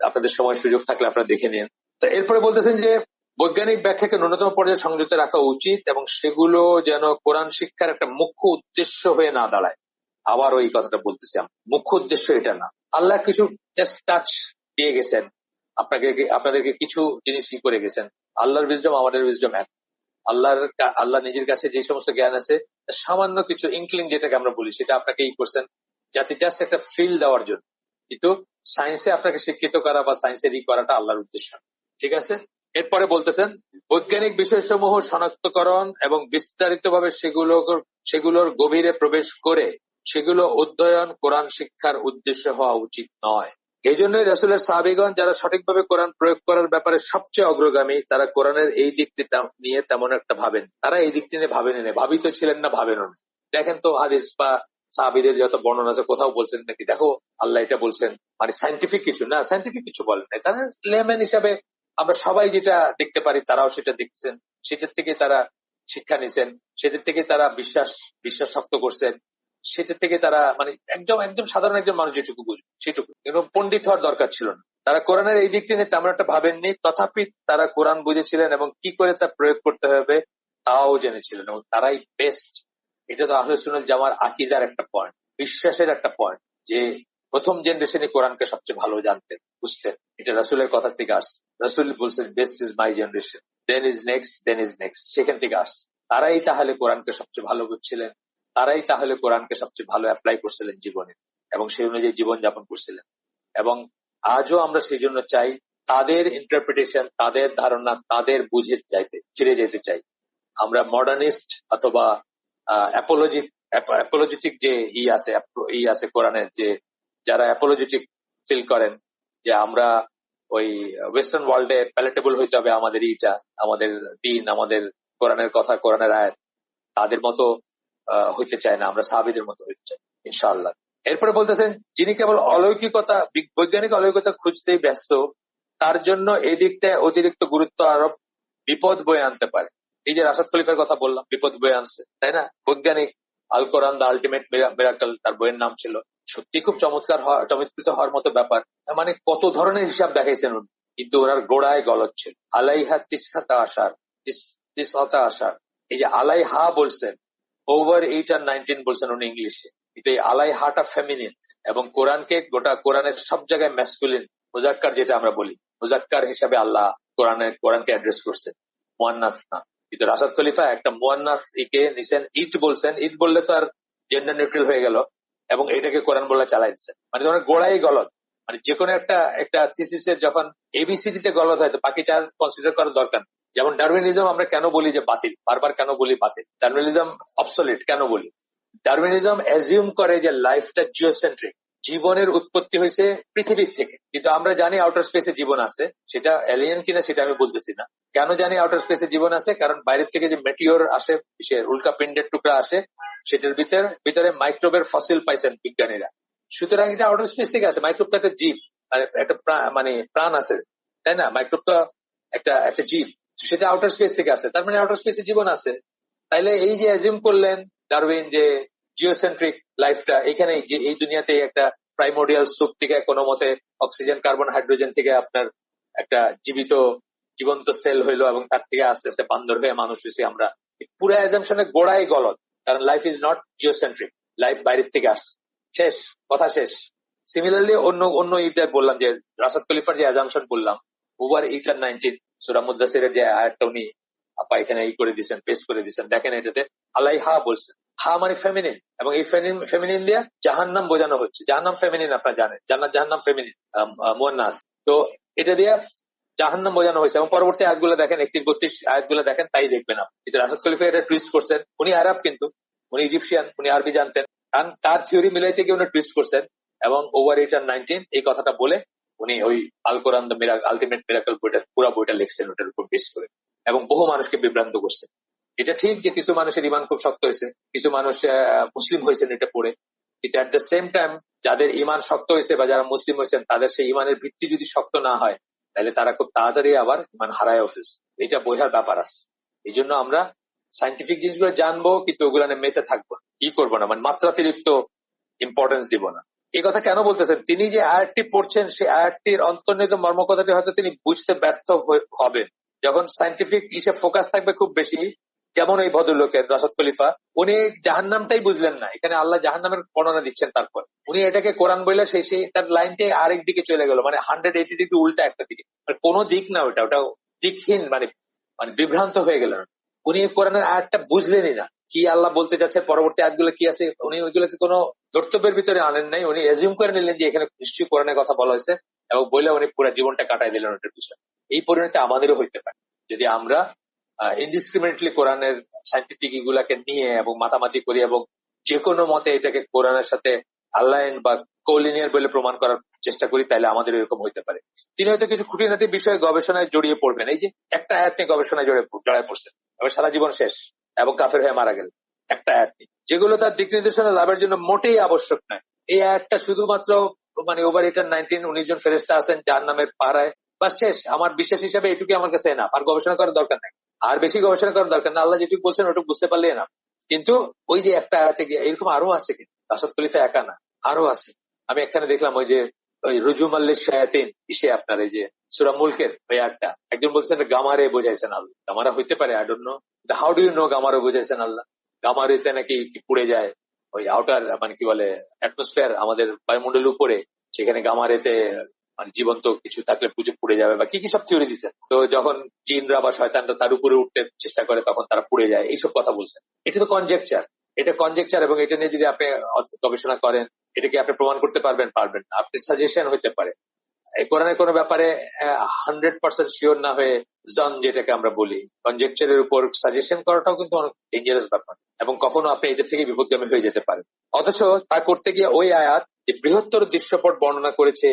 আপনাদের সময় সুযোগ থাকলে আপনারা দেখে নিন। তো এরপরে বলতেছেন যে বৈজ্ঞানিক ব্যাখ্যাকে ন্যূনতম পর্যায়ে সংযুক্ত রাখা উচিত এবং সেগুলো যেন কোরআন শিক্ষার একটা মুখ্য উদ্দেশ্য হয়ে না দাঁড়ায়। আবার ওই কথাটা বলতেছি, মুখ্য উদ্দেশ্য এটা না। আল্লাহ কিছু জাস্ট টাচ দিয়ে গেছেন আপনাদেরকে কিছু জিনিস করে গেছেন। আল্লাহর উইজডম আমাদের উইজডম এক। আল্লাহ নিজের কাছে যে সমস্ত জ্ঞান আছে সামান্য কিছু ইনক্লিং যেটাকে আমরা বলি সেটা আপনাকে করছেন যাতে জাস্ট একটা ফিল দেওয়ার জন্য, কিন্তু সায়েন্সে আপনাকে শিক্ষিত করা বা সায়েন্সের করাটা আল্লাহর উদ্দেশ্য। ঠিক আছে, এরপরে বলতেছেন বৈজ্ঞানিক বিষয়সমূহ শনাক্তকরণ এবং বিস্তারিতভাবে সেগুলোর গভীরে প্রবেশ করে সেগুলো অধ্যয়ন কোরআন শিক্ষার উদ্দেশ্য হওয়া উচিত নয়। এই জন্যই রাসূলের সাহাবীগণ যারা সঠিকভাবে কোরআন প্রয়োগ করার ব্যাপারে সবচেয়ে অগ্রগামী, তারা কোরআনের এই দিকটি নিয়ে তেমন একটা ভাবেন, তারা এই দিকটি নিয়ে ভাবেন, ভাবিত ছিলেন না, ভাবেন না। দেখেন তো হাদিস বা সাহাবীদের যত বর্ণনা আছে কোথাও বলছেন নাকি দেখো আল্লাহ এটা বলছেন মানে সায়েন্টিফিক কিছু না, সায়েন্টিফিক কিছু বলেন নাই। তারা লেম্যান হিসাবে আমরা সবাই যেটা দেখতে পারি তারাও সেটা দেখছেন, সেটার থেকে তারা শিক্ষা নিছেন, সেটার থেকে তারা বিশ্বাস শক্ত করছেন, সেটার থেকে তারা মানে একদম সাধারণ একজন মানুষ যেটুকু বুঝবে সেটুকু, কিন্তু পণ্ডিত হওয়ার দরকার ছিল না। তারা কোরআনের এই দিকটি নিয়ে তেমন একটা ভাবেননি, তথাপি তারা কোরআন বুঝেছিলেন এবং কি করে তা প্রয়োগ করতে হবে তাও জেনেছিলেন, এবং তারাই বেস্ট। এটা তো আহলে সুন্নাত জামার আকীদার একটা পয়েন্ট, বিশ্বাসের একটা পয়েন্ট, যে প্রথম জেনারেশনে কোরআনকে সবচেয়ে ভালো জানতেন, বুঝতেন। এটা রাসূলের কথা থেকে আসছে। রাসূল বলছেন best is my generation, then is next, সেখান থেকে আসছে। তারাই তাহলে কোরআনকে সবচেয়ে ভালো বুঝছিলেন, তারাই তাহলে কোরআনকে সবচেয়ে ভালো অ্যাপ্লাই করছিলেন জীবনে এবং সেই অনুযায়ী জীবন যাপন করছিলেন। এবং আজও আমরা সেই জন্য চাই তাদের ইন্টারপ্রিটেশন, তাদের ধারণা, তাদের বুঝে ফিরে যেতে চাই। আমরা মডার্নিস্ট অথবা অ্যাপোলজিটিক যে আছে কোরআনের, যে যারা অ্যাপোলজিটিক ফিল করেন যে আমরা ওই ওয়েস্টার্ন ওয়ার্ল্ডে প্যালেটেবল হইতে হবে আমাদের আমাদের দিন, আমাদের কোরআনের কথা, কোরআনের আয়াত, তাদের মতো হইতে চায় না, আমরা সাহাবীদের মতো হইতে চাই ইনশাআল্লাহ। এরপরে বলতেছেন যিনি কেবল বৈজ্ঞানিক অলৌকিকতা খুঁজতেই ব্যস্ত, তার জন্য এই দিকটায় অতিরিক্ত গুরুত্ব আরোপ বিপদ বয়ে আনতে পারে। এই যে রাশাদ খলিফার কথা বললাম, বিপদ বয়ে আনছে, তাই না? বৈজ্ঞানিক আল কোরআন দ্য আলটিমেট মিরাকল তার বইয়ের নাম ছিল। সত্যি খুব চমৎকৃত হওয়ার মতো ব্যাপার, মানে কত ধরনের হিসাব দেখাইছেন উনি, কিন্তু ওনার গোড়ায় গলদ ছিল। আলাইহা তিসআতা আশার, এই যে আলাইহা বলছেন, ওভার 8 আর 19 বলছেন উনি ইংলিশে, কিন্তু এই আলাইহাটা ফেমিনিন, এবং কোরআনের সব জায়গায় ম্যাসকুলিন মুজাক্কার, যেটা আমরা বলি মুজাক্কার হিসাবে আল্লাহ কোরআনকে অ্যাড্রেস করছেন, মুয়ান্নাস না। কিন্তু রাশাদ খলিফা একটা মুয়ান্নাস কে নিছেন, ইট বলছেন, ইট বললে তো আর জেন্ডার নিউট্রাল হয়ে গেল, এবং এটাকে কোরআন বলে চালাই দিচ্ছেন। মানে যখন গোড়াই গলদ, মানে যে কোনো একটা থিসিসের যখন এবিসিডি তে গলদ হয় তো বাকিটা কনসিডার করার দরকার। যেমন ডারউইনিজম আমরা কেন বলি যে বাতিল, বারবার কেন বলি বাতিল, ডারউইনিজম অবসলিট কেন বলি? ডারউইনিজম অ্যাজিউম করে যে লাইফটা জিওসেন্ট্রিক, জীবনের উৎপত্তি হয়েছে পৃথিবীর থেকে, কিন্তু আমরা জানি আউটার স্পেসে জীবন আছে, সেটা এলিয়েন কিনা সেটা আমি বলতেছি না। কেন জানি আউটার স্পেসে জীবন আছে? কারণ বাইরের থেকে যে মেটিওর আসে, উল্কা পিন্ডের টুকরা আসে, সেটার ভিতরে মাইক্রোবের ফসিল পাইছেন বিজ্ঞানীরা। সুতরাং এটা আউটার স্পেস থেকে আছে। মাইক্রোব তো একটা জীব, একটা মানে প্রাণ আছে, তাই না? মাইক্রোব তো একটা জীব, সেটা আউটার স্পেস থেকে আসে, তার মানে আউটার স্পেসে জীবন আছে। তাইলে এই যে অ্যাজিউম করলেন ডারউইন যে জিওসেন্ট্রিক লাইফটা এখানে, যে এই দুনিয়াতে একটা প্রাইমোরিয়াল সুপ থেকে কোনো মতে অক্সিজেন, কার্বন, হাইড্রোজেন থেকে আপনার একটা জীবন্ত সেল হইলো, এবং তার থেকে আস্তে আস্তে বান্দর হয়ে মানুষ হয়েছি আমরা, পুরো অ্যাজাম্পশনের গোড়াই গলত, কারণ life is not geocentric, life বাইরের থেকে আসছে, শেষ কথা শেষ। সিমিলারলি অন্য ইটা বললাম যে রাশাদ খলিফার যে অ্যাজাম্পশন বললাম ওভার 8 আর 19 সূরা মুদ্দাসিরের যে আয়াতটা উনি আপা এখানে করে দিয়েছেন, পেস্ট করে দিয়েছেন, দেখেন এটাতে আল্লাহ হা বলছেন, হা মানে ফেমিনিন, এবং এই ফেমিনিন দিয়ে জাহান্নাম বোঝানো হচ্ছে। জাহান্নাম ফেমিনিন আপনারা জানেন, জান্নাত জাহান্নাম ফেমিনিন মুয়ান্নাস, তো এটা দিয়ে জাহান্নাম বোঝানো হয়েছে। এবং পরবর্তী আয়াতগুলো দেখেন, 31-32 আয়াতগুলো দেখেন, তাই দেখবেন আপনি। কিন্তু রাশাদ খলিফা এটা টুইস্ট করছেন, উনি আরব কিন্তু উনি ইজিপশিয়ান, উনি আরবি জানতেন, কারণ তার থিওরি মিলাইতে গিয়ে উনি টুইস্ট করছেন এবং ওভার 8 আর 19 এই কথাটা বলে উনি ওই আল কোরআন দ্য আলটিমেট মিরাকল বইটা পুরো বইটা লিখছেন ওটার উপর বেস করে, এবং বহু মানুষকে বিভ্রান্ত করছেন। এটা ঠিক যে কিছু মানুষের ইমান খুব শক্ত হয়েছে, কিছু মানুষ মুসলিম হয়েছেন এটা পড়ে, কিন্তু অ্যাট দ্য সেম টাইম যাদের ইমান শক্ত হয়েছে বা যারা মুসলিম হয়েছেন তাদের সেই ইমানের ভিত্তি যদি শক্ত না হয় তাহলে তারা খুব তাড়াতাড়ি আবার ইমান হারায় ফেলছে। এটা বোঝার ব্যাপার আছে। এই জন্য আমরা সাইন্টিফিক জিনিসগুলো জানবো কিন্তু ওগুলো মেতে থাকবো না, কি করবো না, মানে মাত্রাতিরিক্ত ইম্পর্টেন্স দিব না। এই কথা কেন বলতেছেন? তিনি যে আয়াতটি পড়ছেন সেই আয়াতটির অন্তর্নিহিত মর্মকথাটি হয়তো তিনি বুঝতে ব্যর্থ হবেন যখন সাইন্টিফিক হিসেবে ফোকাস থাকবে খুব বেশি। যেমন এই ভদ্রলোকের রাশাদ খলিফা, উনি জাহান্নামটাই বুঝলেন না, এখানে আল্লাহ জাহান্নামের বর্ণনা দিচ্ছেন, তারপর উনি এটাকে কোরআন বইলে সেই তার লাইনটাই আরেক দিকে চলে গেল, মানে 180 ডিগ্রি উল্টা একটা দিকে, কোনো দিক না, ওটা দিকহীন, মানে বিভ্রান্ত হয়ে গেলেন। উনি কোরআনের আয়াতটা বুঝলেনই না, কি আল্লাহ বলতে চাচ্ছে, পরবর্তী আয়াতগুলো কি আছে উনি ওইগুলোকে কোনো ধর্তব্যের ভিতরে আনেন নাই। উনি এজিউম করে নিলেন যে এখানে নিশ্চয়ই কোরআনের কথা বলা হয়েছে এবং বলে উনি পুরো জীবনটা কাটাই দিলেন ওটার পিছনে। এই পরিণতি আমাদেরও হইতে পারে যদি আমরা ইনডিসক্রিমিনেটলি কোরআনের সাইন্টিফিক এগুলাকে নিয়ে এবং মাতামাতি করি এবং যে কোনো মতে এটাকে কোরআনের সাথে আলাইন বা কোলিনিয়ার বলে প্রমাণ করার চেষ্টা করি, তাহলে আমাদের এরকম হইতে পারে। তিনি হয়তো কিছু খুঁটিনাটি বিষয়ে গবেষণায় জড়িয়ে পড়বেন, এই যে একটা আয়াত নিয়ে গবেষণায় জড়ায় পড়ছেন এবং সারা জীবন শেষ এবং কাফের হয়ে মারা গেল একটা আয়াত নিয়ে, যেগুলো তার দিক নির্দেশনা লাভের জন্য মোটেই আবশ্যক নয়। এই আয়াতটা শুধুমাত্র মানে ওভার 8 আর 19 19 জন ফেরেশতা আছেন জাহান্নামের পাড়ায়, বা শেষ। আমার বিশ্বাস হিসাবে এটুকু আমার কাছে না, আর গবেষণা করার দরকার নাই, আর বেশি গবেষণা করার দরকার না। আল্লাহ যেটুকু বলছেন ওটুকু বুঝতে পারলে না। কিন্তু ওই যে একটা আয়াতে গিয়ে এরকম আরো আছে, কিন্তু রাশাদ খলিফা একা না, আরো আছে। আমি এখানে দেখলাম ওই যে ওই রুজুম আল্লাহ শায়াতিন ইসে আপনার এই যে সূরা মুলকের ওই আয়াতটা, একজন বলছেন গামারে বোঝাইছেন আল্লাহ। গামারা হইতে পারে, I don't know, how do you know গামারে বোঝাইছেন আল্লাহ? গামারেতে নাকি পুড়ে যায় ওই আউটার, মানে কি বলে অ্যাটমসফিয়ার আমাদের বায়ুমন্ডলের উপরে, সেখানে গামারেতে মানে জীবন্ত কিছু থাকলে পুজো পুড়ে যাবে বা কি কি সব থিওরি দিচ্ছেন। তো যখন জিনরা বা শয়তানরা তার উপরে উঠতে চেষ্টা করে তখন তারা পুড়ে যায়, এইসব কথা বলছেন। এটা তো কনজেকচার, এটা কনজেকচার, এবং এটা নিয়ে যদি আপনি গবেষণা করেন এটাকে আপনি প্রমাণ করতে পারবেন না, আপনি সাজেশন হইতে পারে। এই কোরআনের কোনো ব্যাপারে 100% শিওর না হয়ে জন যেটাকে আমরা বলি কনজেকচারের উপর সাজেশন করাটাও কিন্তু অনেক ডেঞ্জারাস ব্যাপার, এবং কখনো আপনি এটা থেকে বিপদগামী হয়ে যেতে পারেন। অথচ তা করতে গিয়ে ওই আয়াত যে বৃহত্তর দৃশ্যপট বর্ণনা করেছে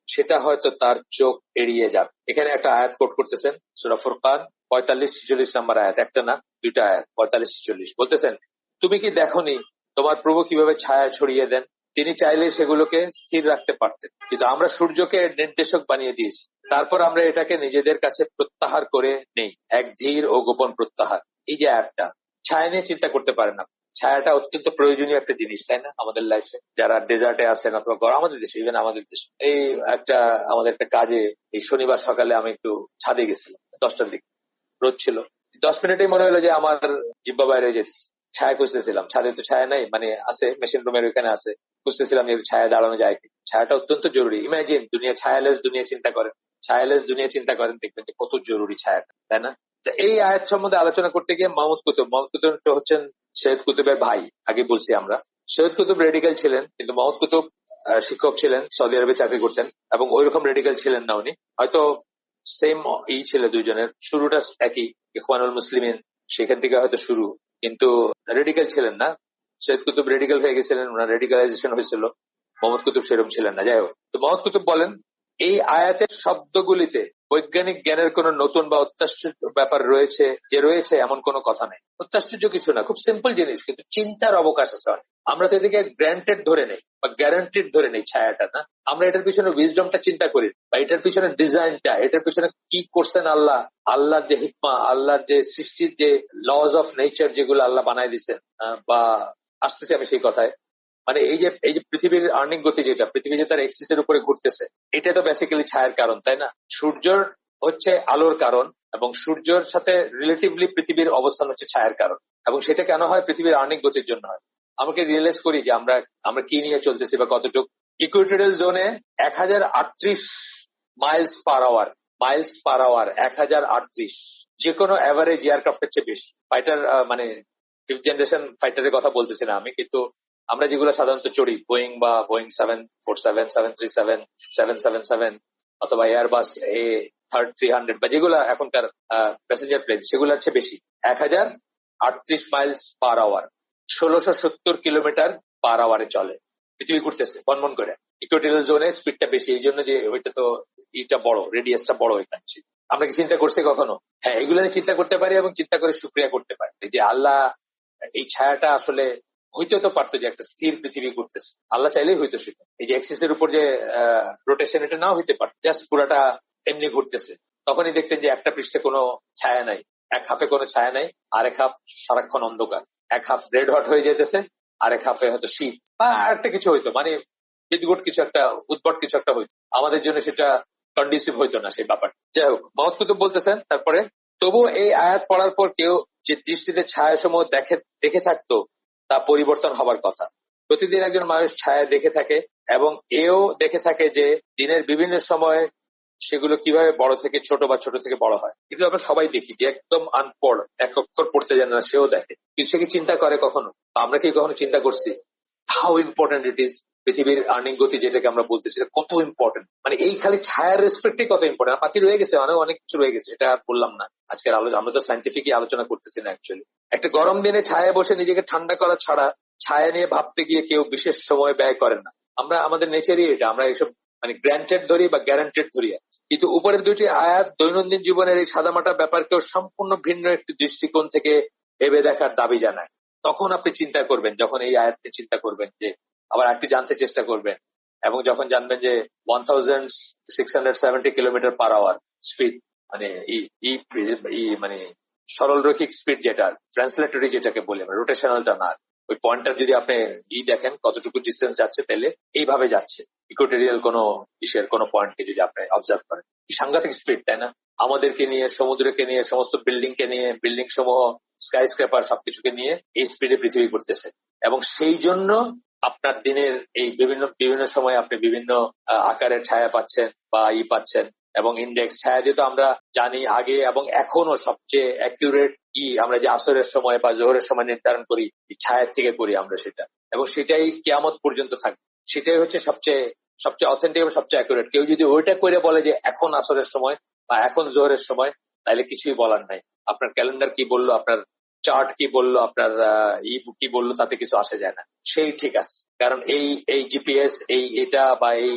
সেটা হয়তো তার চোখ এড়িয়ে যাবে। এখানে একটা আয়াত কোট করতেছেন সূরা ফুরকান 45-46 নম্বর আয়াত, একটা না দুইটা আয়াত, 45-46 বলতেছেন, তুমি কি দেখোনি তোমার প্রভু কিভাবে ছায়া ছড়িয়ে দেন? তিনি চাইলে সেগুলোকে স্থির রাখতে পারতেন, কিন্তু আমরা সূর্যকে নির্দেশক বানিয়ে দিয়েছি, তারপর আমরা এটাকে নিজেদের কাছে প্রত্যাহার করে নেই, এক ধীর ও গোপন প্রত্যাহার। এই যে আয়াতটা, ছায়া নিয়ে চিন্তা করতে পারেন না, ছায়াটা অত্যন্ত প্রয়োজনীয় একটা জিনিস, তাই না? আমাদের লাইফে যারা ডেজার্টে আছেন অথবা আমাদের দেশে, ইভেন আমাদের দেশে, এই আমাদের একটা কাজে এই শনিবার সকালে আমি একটু ছাদে গেছিলাম 10টার দিকে, রোদ ছিল, 10 মিনিটেই মনে হলো যে আমার জিব্বা বাইরে হয়ে যেতেছে। ছায়া খুঁজতেছিলাম, ছাদে তো ছায়া নাই, মানে আছে মেশিন রুমের ওইখানে আছে, খুঁজতেছিলাম যে ছায়া দাঁড়ানো যায় কি। ছায়াটা অত্যন্ত জরুরি। ইমাজিন দুনিয়া ছায়ালেস দুনিয়া চিন্তা করেন, ছায়ালেস দুনিয়া চিন্তা করেন, দেখবেন যে কত জরুরি ছায়াটা, তাই না? এই আয়াত সম্বন্ধে আলোচনা করতে গিয়ে মাহমুদ কুতুব হচ্ছেন সৈয়দ কুতুবের ভাই। আগে বলছি আমরা, সৈয়দ কুতুব রেডিক্যাল ছিলেন, কিন্তু মাহমুদ কুতুব শিক্ষক ছিলেন, সৌদি আরবে চাকরি করতেন, এবং ওইরকম রেডিক্যাল ছিলেন না উনি। হয়তো সেম ছিল দুইজনের, শুরুটা একই, ইখওয়ানুল মুসলিমিন, সেখান থেকে হয়তো শুরু, কিন্তু রেডিক্যাল ছিলেন না। সৈয়দ কুতুব রেডিক্যাল হয়ে গেছিলেন, ওনার রেডিক্যালাইজেশন হয়েছিল, মোহাম্মদ কুতুব সেরকম ছিলেন না। যাই হোক, তো মোহাম্মদ কুতুব বলেন এই আয়াতের শব্দগুলিতে বৈজ্ঞানিক জ্ঞানের কোন নতুন বা অত্যাশ্চর্য ব্যাপার রয়েছে এমন কোনো কথা নেই। অত্যাশ্চর্য কিছু না, খুব সিম্পল জিনিস, কিন্তু চিন্তার অবকাশ আছে অনেক। আমরা তো এদিকে গ্র্যান্টেড ধরে নেই বা গ্যারান্টিড ধরে নেই ছায়াটা, না, আমরা এটার পিছনে উইজডমটা চিন্তা করি, বা এটার পিছনে ডিজাইনটা, এটার পিছনে কি করছেন আল্লাহ, আল্লাহর যে হিকমা, আল্লাহর যে সৃষ্টির যে লজ অফ নেচার যেগুলো আল্লাহ বানাই দিচ্ছেন, বা আসতেছি আমি সেই কথায়, মানে এই যে পৃথিবীর আর্নিং গতি, যেটা পৃথিবী যে তার এক্সিসের উপরে ঘুরতেছে, এটা তো বেসিক্যালি ছায়ার কারণ, তাই না? সূর্যর হচ্ছে আলোর কারণ, এবং সূর্যের সাথে রিলেটিভলি পৃথিবীর অবস্থান হচ্ছে ছায়ার কারণ। এবং সেটা কেন হয়? পৃথিবীর আর্নিক গতির জন্য হয়। আমাকে রিয়েলাইজ করি যে আমরা কি নিয়ে চলতেছি বা কতটুকু। ইকুয়েটোরিয়াল জোনে 1038 মাইলস পার আওয়ার 1038, যে কোনো অ্যাভারেজ এয়ারক্রাফটের চেয়ে বেশি। ফাইটার মানে ফিফথ জেনারেশন ফাইটারের কথা বলতেছি না আমি, কিন্তু আমরা যেগুলো সাধারণত চড়ি, বোয়িং বা বোয়িং 747, 737, 777 অথবা এয়ারবাস A300 বা যেগুলো এখনকার প্যাসেঞ্জার প্লেন, সেগুলোর চেয়ে বেশি। 1038 miles per hour, 1670 kilometre per আওয়ারে চলে। পৃথিবী ঘুরতেছে বনবন করে। ইকুয়েটোরিয়াল জোনে স্পিডটা বেশি, এই জন্য যে ওইটা তো এটা বড়, রেডিয়াসটা বড় এখানে। আমরা কি চিন্তা করছি কখনো? হ্যাঁ, এগুলো নিয়ে চিন্তা করতে পারি এবং চিন্তা করে শুকরিয়া করতে পারি যে আল্লাহ এই ছায়াটা আসলে হইতে তো পারতো যে একটা স্থির পৃথিবী ঘুরতেছে। আল্লাহ চাইলেই হইতো সেটা। এই যে এক্সিসের উপর যে রোটেশন, এটা নাও হইতে পারত, জাস্ট পুরাটা এমনি ঘুরতেছে। তখনই দেখতেন যে একটা পৃষ্ঠে কোনো ছায়া নাই, এক হাফে কোনো ছায়া নাই, আরেক হাফ সারাক্ষণ অন্ধকার। এক হাফ রেড হট হয়ে যেতেছে, আরেক হাফে হয়তো শীত বা আরেকটা কিছু হইতো, মানে বিদঘট কিছু একটা, উদ্ভট কিছু একটা হইতো। আমাদের জন্য সেটা কন্ডিসিভ হইতো না সেই ব্যাপার। যাই হোক, মোহাম্মদ কুতুব বলতেছেন তারপরে, তবু এই আয়াত পড়ার পর কেউ যে দৃষ্টিতে ছায়া সমূহ দেখে থাকতো তা পরিবর্তন হবার কথা। প্রতিদিন একজন মানুষ ছায়া দেখে থাকে এবং এও দেখে থাকে যে দিনের বিভিন্ন সময় সেগুলো কিভাবে বড় থেকে ছোট বা ছোট থেকে বড় হয়। কিন্তু আমরা সবাই দেখি যে একদম আনপড়, এক অক্ষর পড়তে জানে না, সেও দেখে। কিন্তু সে কি চিন্তা করে কখনো? আমরা কি কখনো চিন্তা করছি হাউ ইম্পর্টেন্ট ইট ইজ? পৃথিবীর আর্নিং গতি যেটাকে আমরা বলতেছি, কত ইম্পর্টেন্ট। মানে এই খালি ছায়ার রেসপেক্টই কত ইম্পর্টেন্ট। বাকি রয়ে গেছে অনেক কিছু রয়ে গেছে, এটা আর বললাম না আজকের আলোচনা। আমরা তো সাইন্টিফিক আলোচনা করতেছি না অ্যাকচুয়ালি। একটা গরম দিনে ছায়া বসে নিজেকে ঠান্ডা করা ছাড়া ছায়া নিয়ে ভাবতে গিয়ে কেউ বিশেষ সময় ব্যয় করেন না। আমরা আমাদের নেচারই এটা, আমরা এইসব মানে গ্র্যান্টেড ধরি বা গ্যারান্টেড ধরি। কিন্তু উপরের দুটি আয়াত দৈনন্দিন জীবনের এই সাদামাটা ব্যাপারকেও সম্পূর্ণ ভিন্ন একটি দৃষ্টিকোণ থেকে ভেবে দেখার দাবি জানায়। তখন আপনি চিন্তা করবেন, যখন এই আয়াতকে চিন্তা করবেন, যে আবার একটু জানতে চেষ্টা করবেন, এবং যখন জানবেন যে 1670 কিলোমিটার পার আওয়ার স্পিড, মানে মানে সরলরৈখিক স্পিড, যেটা ট্রান্সলেটরি যেটাকে বলি আমরা, রোটেশনালটা না, ওই পয়েন্টটা যদি আপনি দেখেন কতটুকু ডিস্টেন্স যাচ্ছে, তাহলে এইভাবে যাচ্ছে ইকুয়েটোরিয়াল কোন কোন পয়েন্টকে যদি আপনি অবজার্ভ করেন। কি সাংঘাতিক স্পিড, তাই না? আমাদেরকে নিয়ে, সমুদ্রকে নিয়ে, সমস্ত বিল্ডিং কে নিয়ে, বিল্ডিং সমূহ, স্কাই স্ক্র্যাপার, সবকিছুকে নিয়ে এই স্পিডে পৃথিবী ঘুরতেছে। এবং সেই জন্য আপনার দিনের এই বিভিন্ন সময় আপনি বিভিন্ন আকারের ছায়া পাচ্ছেন বা পাচ্ছেন। এবং ইন্ডেক্স ছায়া যেহেতু আমরা জানি আগে এবং এখনো সবচেয়ে অ্যাকিউরেট আমরা যে আসরের সময় বা জোহরের সময় নির্ধারণ করি, ছায়ার থেকে করি আমরা সেটা, এবং সেটাই কিয়ামত পর্যন্ত থাকবে। সেটাই হচ্ছে সবচেয়ে অথেন্টিক এবং সবচেয়ে অ্যাকুরেট। কেউ যদি ওইটা করে বলে যে এখন আসরের সময় বা এখন জোহরের সময়, তাহলে কিছুই বলার নাই। আপনার ক্যালেন্ডার কি বললো, আপনার চার্ট কি বললো, আপনার কি বললো, তাতে কিছু আসে যায় না। সেই ঠিক আছে, কারণ এই জিপিএস, এটা বা এই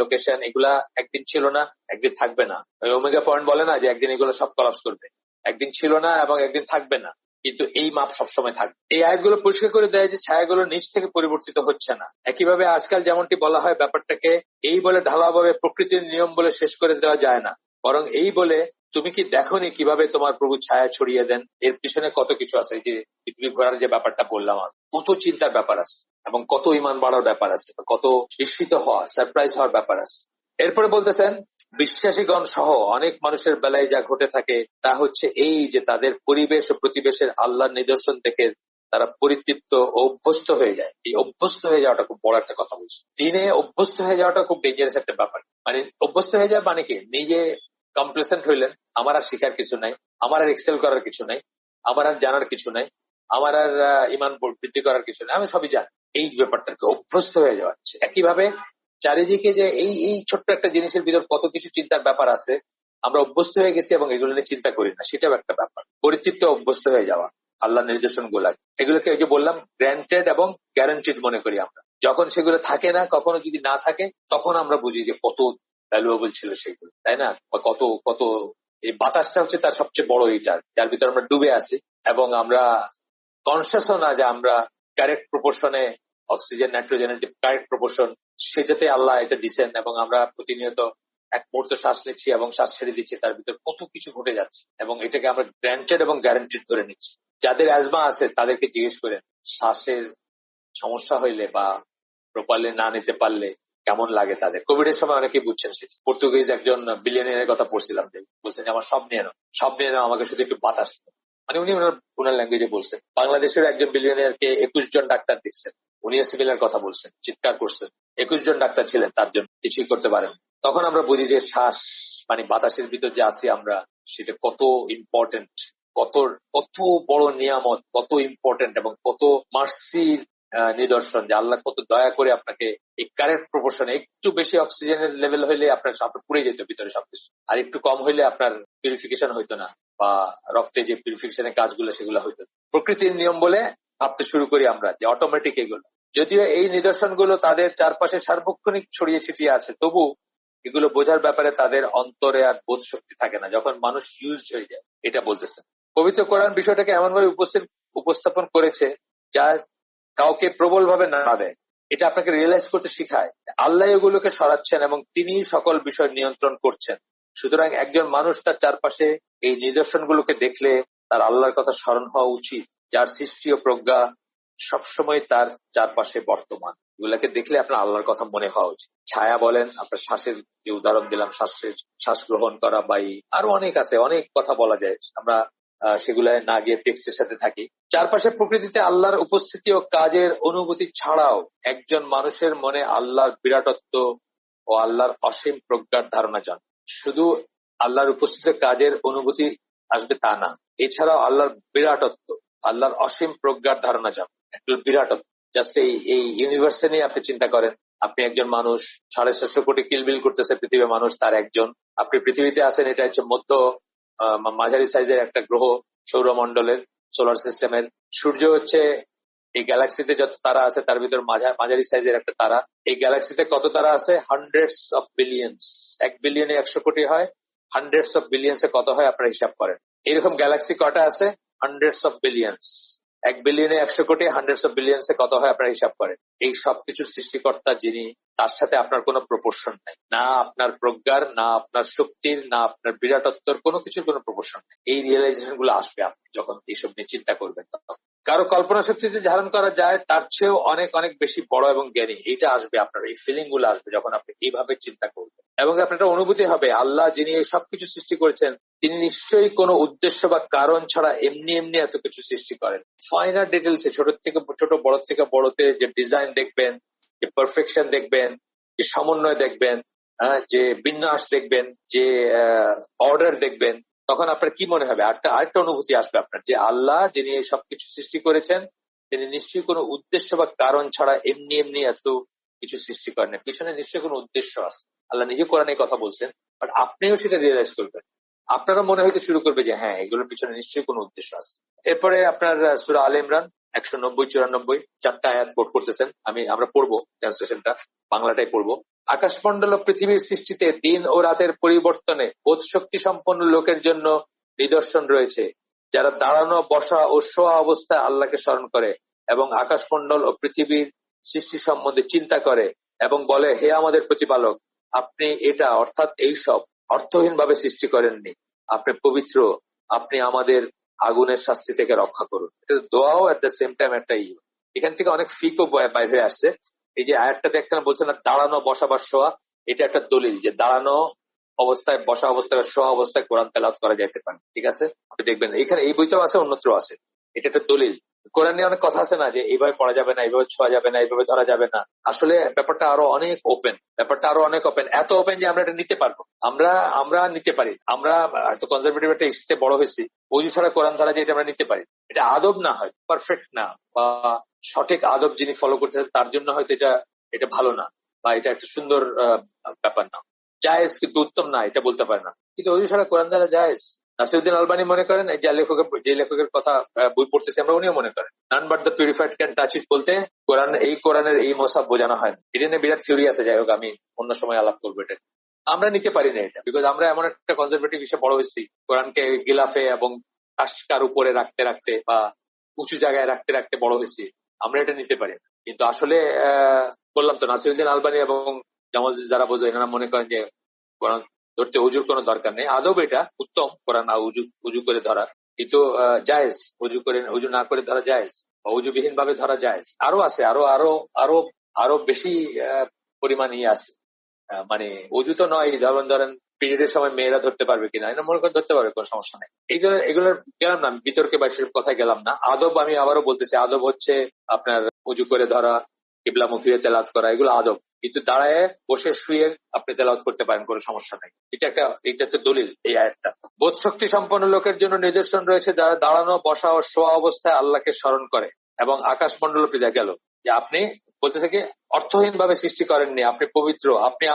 লোকেশন, এগুলা একদিন ছিল না, একদিন থাকবে না। ওই ওমেগা পয়েন্ট বলে না যে একদিন এগুলো সব কলাপস করবে, একদিন ছিল না এবং একদিন থাকবে না, কিন্তু এই মাপ সবসময় থাকবে। এই আয়াতগুলো পরিষ্কার করে দেয় যে ছায়াগুলো নিচ থেকে পরিবর্তিত হচ্ছে না। একইভাবে আজকাল যেমনটি বলা হয়, ব্যাপারটাকে এই বলে ঢালাভাবে প্রকৃতির নিয়ম বলে শেষ করে দেওয়া যায় না, বরং এই বলে তুমি কি দেখোনি কিভাবে তোমার প্রভু ছায়া ছড়িয়ে দেন? এর পিছনে কত কিছু আছে। যে পৃথিবী ঘোরার যে ব্যাপারটা বললাম, কত চিন্তার ব্যাপার আছে এবং কত ইমান বাড়ার ব্যাপার আছে, কত বিস্মিত হওয়া, সারপ্রাইজ হওয়ার ব্যাপার আছে। এরপরে বলতেছেন, বিশ্বাসীগণ সহ অনেক মানুষের বেলায় যা ঘটে থাকে তা হচ্ছে এই যে তাদের পরিবেশ ও প্রতিবেশের আল্লাহর নিদর্শন দেখে তারা পরিতৃপ্ত ও অভ্যস্ত হয়ে যায়। এই অভ্যস্ত হয়ে যাওয়াটা খুব বড় একটা কথা বলছে। দিনে অভ্যস্ত হয়ে যাওয়াটা খুব ডেঞ্জারাস একটা ব্যাপার। মানে অভ্যস্ত হয়ে যাওয়া মানে কি, নিজে কমপ্লেসেন্ট হইলেন, আমার আর শিখার কিছু নাই, আমার আর এক্সেল করার কিছু নাই, আমার আর জানার কিছু নাই, আমার আর ইমান বৃদ্ধি করার কিছু নাই, আমি সবই জানি। এই ব্যাপারটাকে অভ্যস্ত হয়ে যাওয়া। একইভাবে চারিদিকে যে এই ছোট্ট একটা জিনিসের ভিতর কত কিছু চিন্তার ব্যাপার আছে, আমরা অভ্যস্ত হয়ে গেছি এবং এগুলো নিয়ে চিন্তা করি না, সেটাও একটা ব্যাপার। পরিতৃপ্ত অভ্যস্ত হয়ে যাওয়া আল্লাহ নির্দেশন গুলা, এগুলোকে ওই যে বললাম গ্র্যান্টেড এবং গ্যারান্টিড মনে করি আমরা। যখন সেগুলো থাকে না, কখনো যদি না থাকে, তখন আমরা বুঝি যে কত ভ্যালুয়েবল ছিল সেগুলো, তাই না? বা কত এই বাতাসটা হচ্ছে তার সবচেয়ে বড় হিটার, যার ভিতরে আমরা ডুবে আছি এবং আমরা কনসিয়াসও না যে আমরা কারেক্ট প্রপোর্শনে অক্সিজেন, নাইট্রোজেনের যে কারেক্ট প্রপোর্শন, সেটাতে আল্লাহ এটা দিচ্ছেন এবং আমরা প্রতিনিয়ত এক মুহূর্ত শ্বাস নিচ্ছি এবং শ্বাস ছেড়ে দিচ্ছি, তার ভিতর কত কিছু ঘটে যাচ্ছে এবং এটাকে আমরা গ্র্যান্টেড এবং গ্যারান্টিড ধরে নিচ্ছি। যাদের অ্যাজমা আছে তাদেরকে জিজ্ঞেস করেন, শ্বাসের সমস্যা হইলে বা প্রপারলি না নিতে পারলে কেমন লাগে তাদের। কোভিড এর সময় অনেকেই বুঝছেন, সে পর্তুগিজ একজন বিলিয়নিয়ারের কথা পড়ছিলাম, যে বলছেন যে আমার সব নিয়ে নাও, আমাকে শুধু একটু বাতাস দাও। মানে উনি ওনার ল্যাঙ্গুয়েজে বলছেন। বাংলাদেশের একজন বিলিয়নিয়ারকে 21 জন ডাক্তার দেখছেন, উনিও সিমিলার কথা বলছেন, চিৎকার করছেন। 21 জন ডাক্তার ছিলেন, তার জন্য কিছুই করতে পারেন। তখন আমরা বুঝি যে শ্বাস মানে বাতাসের ভিতর যে আছি আমরা, সেটা কত ইম্পর্টেন্ট, কত কত বড় নিয়ামত, কত ইম্পর্টেন্ট এবং কত মার্সির নিদর্শন, যে আল্লাহ কত দয়া করে আপনাকে এই কারেক্ট প্রপোর্শনে, একটু বেশি অক্সিজেনের লেভেল হইলে আপনার পুড়ে যেত ভিতরে সবকিছু, আর একটু কম হইলে আপনার পিউরিফিকেশন হইতো না, বা রক্তে যে পিউরিফিকেশনের কাজগুলো সেগুলো হইতো। প্রকৃতির নিয়ম বলে ভাবতে শুরু করি আমরা যে অটোমেটিক এগুলো, যদিও এই নিদর্শনগুলো তাদের চারপাশে সার্বক্ষণিক ছড়িয়ে ছিটিয়ে আছে, তবু এগুলো বোঝার ব্যাপারে তাদের অন্তরে আর বোধ শক্তি থাকে না যখন মানুষ ইউজড হয়ে যায়। এটা বলতেছে পবিত্র কোরআন বিষয়টাকে এমনভাবে উপস্থাপন করেছে যা কাউকে প্রবল ভাবে না দেয়। এটা আপনাকে রিয়েলাইজ করতে শিখায় আল্লাহ এগুলোকে সরাচ্ছেন এবং তিনি সকল বিষয় নিয়ন্ত্রণ করছেন। সুতরাং একজন মানুষ তার চারপাশে এই নিদর্শনগুলোকে দেখলে তার আল্লাহর কথা স্মরণ হওয়া উচিত, যার সৃষ্টি ও প্রজ্ঞা সবসময় তার চারপাশে বর্তমান। এগুলাকে দেখলে আপনার আল্লাহর কথা মনে হওয়া উচিত। ছায়া বলেন, আপনার শ্বাসের যে উদাহরণ দিলাম, শ্বাস গ্রহণ করা, বা আরো অনেক আছে, অনেক কথা বলা যায়, আমরা সেগুলা না গিয়ে টেক্সটের সাথে থাকি। চারপাশে প্রকৃতিতে আল্লাহর উপস্থিতি ও কাজের অনুভূতি ছাড়াও একজন মানুষের মনে আল্লাহর বিরাটত্ব ও আল্লাহর অসীম প্রজ্ঞার ধারণা যান। শুধু আল্লাহর উপস্থিতি কাজের অনুভূতি আসবে তা না, এছাড়াও আল্লাহর বিরাটত্ব, আল্লাহর অসীম প্রজ্ঞার ধারণা যান। বিরাটত্ব জাস্ট এই ইউনিভার্সে নিয়ে আপনি চিন্তা করেন, আপনি একজন মানুষ, 650 কোটি কিলবিল করতেছে পৃথিবীর মানুষ, তার একজন। আপনি পৃথিবীতে আছেন, এটা হচ্ছে মাঝারি সাইজের একটা গ্রহ সৌরমণ্ডলের, সোলার সিস্টেমের। সূর্য হচ্ছে এই গ্যালাক্সিতে যত তারা আছে তার ভিতর মাঝারি সাইজের একটা তারা। এই গ্যালাক্সিতে কত তারা আছে? Hundreds of billions. 1 বিলিয়নে 100 কোটি হয়, হান্ড্রেডস অফ বিলিয়ন্সে কত হয় আপনারা হিসাব করেন। এরকম গ্যালাক্সি কটা আছে? Hundreds of billions. 1 বিলিয়নে 100 কোটি, হান্ড্রেডস অফ বিলিয়ন্সে কত হয় আপনারা হিসাব করেন। এই সবকিছু সৃষ্টিকর্তা যিনি, তার সাথে আপনার কোনো প্রপোর্শন নাই, না আপনার প্রজ্ঞার, না আপনার শক্তির, না আপনার বিরাটত্বর, কোনো কিছুর কোনো প্রপোর্শন নাই। এই রিয়েলাইজেশন গুলো আসবে আপনি যখন এইসব নিয়ে চিন্তা করবেন। কারো কল্পনা শক্তিতে ধারণ করা যায় তার চেয়েও অনেক অনেক বেশি বড় এবং জ্ঞানী, এইটা আসবে আপনার, এই ফিলিং গুলো আসবে যখন আপনি এইভাবে চিন্তা করবেন। এবং আপনার একটা অনুভূতি হবে আল্লাহ যিনি এই সবকিছু সৃষ্টি করেছেন, তিনি নিশ্চয়ই কোনো উদ্দেশ্য বা কারণ ছাড়া এমনি এমনি এত কিছু সৃষ্টি করেন। ফাইনার ডিটেলসে, ছোট থেকে ছোট, বড় থেকে বড়তে যে ডিজাইন দেখবেন, যে পারফেকশন দেখবেন, যে সমন্বয় দেখবেন, যে বিন্যাস দেখবেন, যে অর্ডার দেখবেন, তখন আপনার কি মনে হবে? আরেকটা অনুভূতি আসবে আপনার, যে আল্লাহ যিনি এই সবকিছু সৃষ্টি করেছেন, তিনি নিশ্চয়ই কোনো উদ্দেশ্য বা কারণ ছাড়া এমনি এমনি এত কিছু সৃষ্টি করেন, পিছনে নিশ্চয়ই কোনো উদ্দেশ্য আছে। আল্লাহ নিজে কোরআনে কথা বলছেন, বাট আপনিও সেটা রিয়েলাইজ করবেন। আপনারা মনে হইতে শুরু করবে যে হ্যাঁ, এগুলোর পিছনে নিশ্চয়ই কোনো উদ্দেশ্য আছে। এরপরে আপনার সূরা আলে ইমরান 190-94 4টা আয়াত কোট করতেছেন, আমরা পড়বো, ট্রান্সলেশনটা বাংলাটাই পড়বো। আকাশমণ্ডল ও পৃথিবীর সৃষ্টিতে দিন ও রাতের পরিবর্তনে বোধ শক্তি সম্পন্ন লোকের জন্য নিদর্শন রয়েছে, যারা দাঁড়ানো, বসা ও শোয়া অবস্থায় আল্লাহকে স্মরণ করে এবং আকাশমণ্ডল ও পৃথিবীর সৃষ্টি সম্বন্ধে চিন্তা করে এবং বলে, হে আমাদের প্রতিপালক, আপনি এটা অর্থাৎ এইসব অর্থহীন ভাবে সৃষ্টি করেননি, আপনি পবিত্র, আপনি আমাদের আগুনের শাস্তি থেকে রক্ষা করুন। এটা দোয়াও এট দ্য সেম টাইম একটা এখান থেকে অনেক ফিকও বাইর হয়ে আসছে। এই যে আয়াতটাতে একটা বলছে না, দাঁড়ানো, বসা বা শোয়া, এটা একটা দলিল যে দাঁড়ানো অবস্থায়, বসা অবস্থায়, শোয়া অবস্থায় কোরআন তেলাওয়াত করা যেতে পারে। ঠিক আছে, আপনি দেখবেন এখানে এই বইতেও আছে, অন্যত্র আছে। এটা একটা দলিল। কোরআনে অনেক কথা আছে না, যে এইভাবে পড়া যাবে না, এইভাবে ছোঁয়া যাবে না, এইভাবে ধরা যাবে না। আসলে ব্যাপারটা আরো অনেক ওপেন, এত ওপেন যে আমরা এটা নিতে পারবো, আমরা নিতে পারি। আমরা এত কনজারভেটিভ একটা ইস্যুতে বড় হয়েছি, ওই ছাড়া কোরআন ধরা যে এটা আমরা নিতে পারি। এটা আদব না, হয় পারফেক্ট না, বা সঠিক আদব যিনি ফলো করতেছেন তার জন্য হয়তো এটা ভালো না, বা এটা একটা সুন্দর ব্যাপার না, জায়েজ কিন্তু উত্তম না, এটা বলতে পারে না। কিন্তু ওই ছাড়া কোরআন দ্বারা জায়েজ। নাসিরউদ্দিন আলবানী মনে করেন, যে লেখকের কথা বই পড়তেছি আমরা, উনিও মনে করেন none but the purified can touch it বলতে কোরআনের এই মোসাব বোঝানো হয়। এটা নিয়ে বিরাট থিওরি আছে, যাই হোক আমি অন্য সময় আলাপ করবো। এটা আমরা নিতে পারি না এটা, বিকজ আমরা এমন একটা কনজারভেটিভ হিসেবে বড় হয়েছি, কোরআনকে গিলাফে এবং আশকার উপরে রাখতে রাখতে বা উঁচু জায়গায় রাখতে রাখতে বড় হয়েছি, আমরা এটা নিতে পারি না। কিন্তু আসলে বললাম তো, নাসিরউদ্দিন আলবানী এবং জামাল যারা বোঝে, এনারা মনে করেন যে কোরআন ধরতে উজুর কোনো দরকার নেই। আদব এটা উত্তম, কোরআন উজু করে ধরা, কিন্তু জায়েজ, উজু না করে ধরা জায়েজ, বা উজুবিহীন ভাবে ধরা জায়েজ। আরো আছে, আরো আরো আরো আরো বেশি পরিমাণ আছে। মানে অজু তো নয়, ধরেন পিরিয়ডের সময় মেয়েরা ধরতে পারবে কিনা, এটা মনে করে ধরতে পারবে, কোনো সমস্যা নেই। এগুলো গেলাম না বিতর্কে বা সেসব কথায় গেলাম না। আদব আমি আবারও বলতেছি, আদব হচ্ছে আপনার অজু করে ধরা, কিবলামুখী হয়ে তেলাওয়াত করা, এগুলো আদব। কিন্তু দাঁড়ায় বসে শুয়ে আপনি তেলাওয়াত করতে পারেন, কোনো সমস্যা নেই। এটা তো দলিল এই আয়াতটা। বোধ শক্তি সম্পন্ন লোকের জন্য নিদর্শন রয়েছে, যারা দাঁড়ানো, বসা ও শোয়া অবস্থায় আল্লাহকে স্মরণ করে এবং আকাশমণ্ডল পূজা গেল। যে আপনি বলতেছে কি, অর্থহীন ভাবে সৃষ্টি করেননি, আপনি পবিত্র, আপনি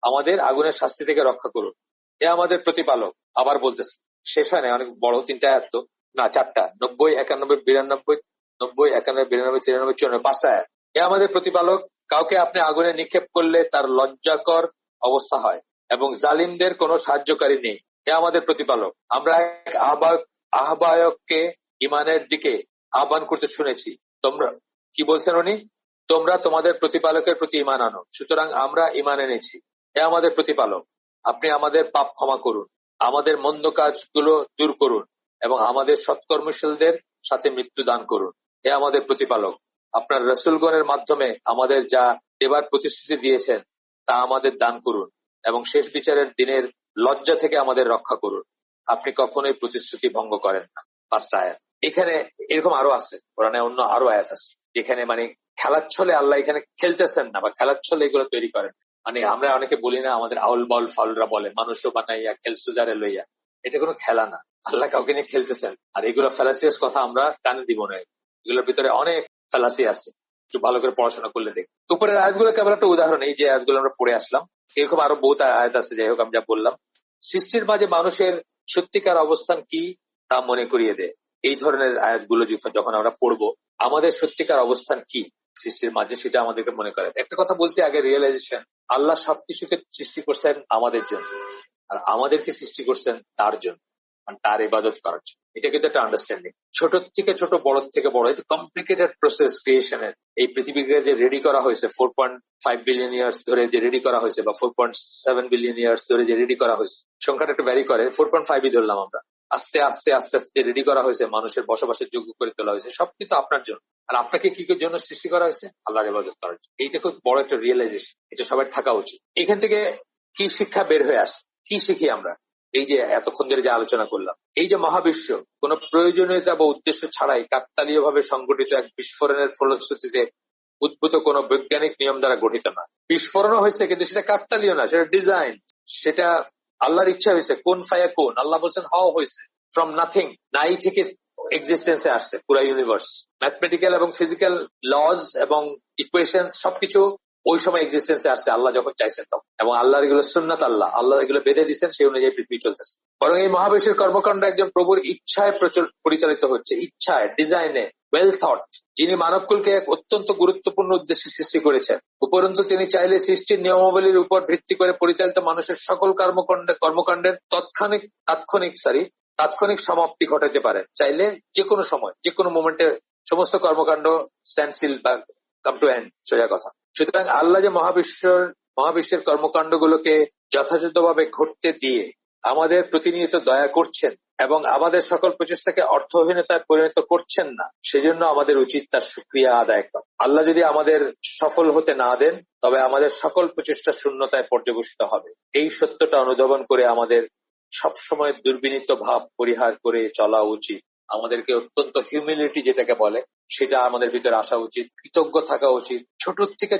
আমাদের আগুনের শাস্তি থেকে রক্ষা করুন, এ আমাদের প্রতিপালক। আবার বলতেছে, শেষ হয় না, অনেক বড় 3টা আয়াত তো না, 4টা, 90, 91, 92, 90, 91, 92, 93, 94, 5টা আয়াত। এ আমাদের প্রতিপালক, কাউকে আপনি আগুনে নিক্ষেপ করলে তার লজ্জাকর অবস্থা হয় এবং জালিমদের কোনো সাহায্যকারী নেই। এ আমাদের প্রতিপালক। আমরা এক আহ্বায়ককে ইমানের দিকে আহ্বান করতে শুনেছি। তোমরা কি বলছেন উনি? তোমরা তোমাদের প্রতিপালকের প্রতি ঈমান আনো। সুতরাং আমরা ঈমান এনেছি। এ আমাদের প্রতিপালক, আপনি আমাদের পাপ ক্ষমা করুন, আমাদের মন্দ কাজগুলো দূর করুন এবং আমাদের সৎকর্মশীলদের সাথে মৃত্যু দান করুন। এ আমাদের প্রতিপালক, আপনার রাসূলগণের মাধ্যমে আমাদের যা দেবার প্রতিশ্রুতি দিয়েছেন তা আমাদের দান করুন এবং শেষ বিচারের দিনের লজ্জা থেকে আমাদের রক্ষা করুন। আপনি কখনোই প্রতিশ্রুতি ভঙ্গ করেন না। 5টা আয়াত। এখানে এরকম আরো আছে, কোরআনে অন্য আরো আয়াত আছে যেখানে মানে খেলার ছলে আল্লাহ এখানে খেলতেছেন না, বা খেলার ছলে এগুলো তৈরি করেন। মানে আমরা অনেকে বলি না, আমাদের আউল বাউল ফাউলরা বলে মানুষও বানাইয়া খেলসুজারে লইয়া। এটা কোনো খেলা না, আল্লাহ কাউকে নিয়ে খেলতেছেন। আর এগুলো ফ্যালাসিয়াস কথা আমরা কানে দিব না, এগুলোর ভিতরে অনেক ফ্যালাসি আছে, একটু ভালো করে পড়াশোনা করলে দেখ। উপরের আয়াতগুলো কেবল একটা উদাহরণ, এই যে আয়াতগুলো আমরা পড়ে আসলাম, এরকম আরো বহুত আয়াত আছে। যাই হোক, আমি যা বললাম, সৃষ্টির মাঝে মানুষের সত্যিকার অবস্থান কি তা মনে করিয়ে দেয়। এই ধরনের আয়াতগুলো যখন আমরা পড়বো, আমাদের সত্যিকার অবস্থান কি সৃষ্টির মাঝে সেটা আমাদেরকে মনে করে। একটা কথা বলছি আগে, রিয়েলাইজেশন, আল্লাহ সবকিছুকে সৃষ্টি করছেন আমাদের জন্য, আর আমাদেরকে সৃষ্টি করছেন তার জন্য, মানে তার ইবাদত করার জন্য। এটা কিন্তু একটা আন্ডারস্ট্যান্ডিং। ছোট থেকে ছোট, বড় থেকে বড়, এটা কমপ্লিকেটেড প্রসেস ক্রিয়েশনের। এই পৃথিবীকে যে রেডি করা হয়েছে 4.5 বিলিয়ন ইয়ার্স ধরে যে রেডি করা হয়েছে, বা 4.7 বিলিয়ন ইয়ার্স ধরে যে রেডি করা হয়েছে, সংখ্যাটা একটু ভ্যারি করে, 4.5ই ধরলাম আমরা। আস্তে আস্তে আস্তে আস্তে রেডি করা হয়েছে, মানুষের বসবাসের যোগ্য করে তোলা হয়েছে, সবকিছু আপনার জন্য। আর আপনাকে কি জন্য সৃষ্টি করা হয়েছে? আল্লাহর ইবাদত করার জন্য। এইটা খুব বড় একটা রিয়েলাইজেশন, এটা সবার থাকা উচিত। এখান থেকে কি শিক্ষা বের হয়ে আসে, কি শিখি আমরা? এই যে এতক্ষণ ধরে যে আলোচনা করলাম, এই যে মহাবিশ্ব কোন প্রয়োজনীয়তা বা উদ্দেশ্য ছাড়াই কাকতালীয় ভাবে সংগঠিত এক বিস্ফোরণের ফলশ্রুতিতে উদ্ভূত কোন বৈজ্ঞানিক নিয়ম দ্বারা গঠিত না। বিস্ফোরণ হয়েছে কিন্তু সেটা কাকতালীয় না, সেটা ডিজাইন, সেটা আল্লাহর ইচ্ছা হয়েছে। কোন ফায়া কোন, আল্লাহ বলছেন হাও হয়েছে, ফ্রম নাথিং, নাই থেকে এক্সিস্টেন্সে আসছে পুরা ইউনিভার্স। ম্যাথমেটিক্যাল এবং ফিজিক্যাল লজ এবং ইকুয়েশন সবকিছু ওই সময় এক্সিস্টেন্সে আসছে আল্লাহ যখন চাইছেন তখন। এবং আল্লাহর এগুলো সুন্নাত, আল্লাহ এগুলো বেঁধে দিচ্ছেন, সেই অনুযায়ী পৃথিবী চলতেছে। বরং এই মহাবিশ্বের কর্মকাণ্ড একজন প্রভুর ইচ্ছায় পরিচালিত হচ্ছে, ইচ্ছায়, ডিজাইনে, ওয়েল থট, যিনি মানবকুলকে এক অত্যন্ত গুরুত্বপূর্ণ উদ্দেশ্যে সৃষ্টি করেছেন। উপরন্তু তিনি চাইলে সৃষ্টির নিয়মাবলীর উপর ভিত্তি করে পরিচালিত মানুষের সকল কর্মকাণ্ডের তাৎক্ষণিক সমাপ্তি ঘটাতে পারেন। চাইলে যে কোনো সময়, যে কোনো মোমেন্টে সমস্ত কর্মকাণ্ড স্ট্যান্ডস্টিল বা কাম টু এন্ড, সোজা কথা। সুতরাং আল্লাহ যে মহাবিশ্বের কর্মকাণ্ডগুলোকে যথাযথভাবে ঘটতে দিয়ে আমাদের প্রতিনিয়ত দয়া করছেন এবং আমাদের সকল প্রচেষ্টাকে অর্থহীনতায় পরিণত করছেন না, সেজন্য আমাদের উচিত তার শুকরিয়া আদায় করা। আল্লাহ যদি আমাদের সফল হতে না দেন, তবে আমাদের সকল প্রচেষ্টা শূন্যতায় পর্যবসিত হবে। এই সত্যটা অনুধাবন করে আমাদের সবসময় দুর্বিনীত ভাব পরিহার করে চলা উচিত। আমাদেরকে অত্যন্ত হিউমিলিটি যেটাকে বলে, সেটা আমাদের ভিতরে আসা উচিত। কৃতজ্ঞ থাকা উচিত। ছোট থেকে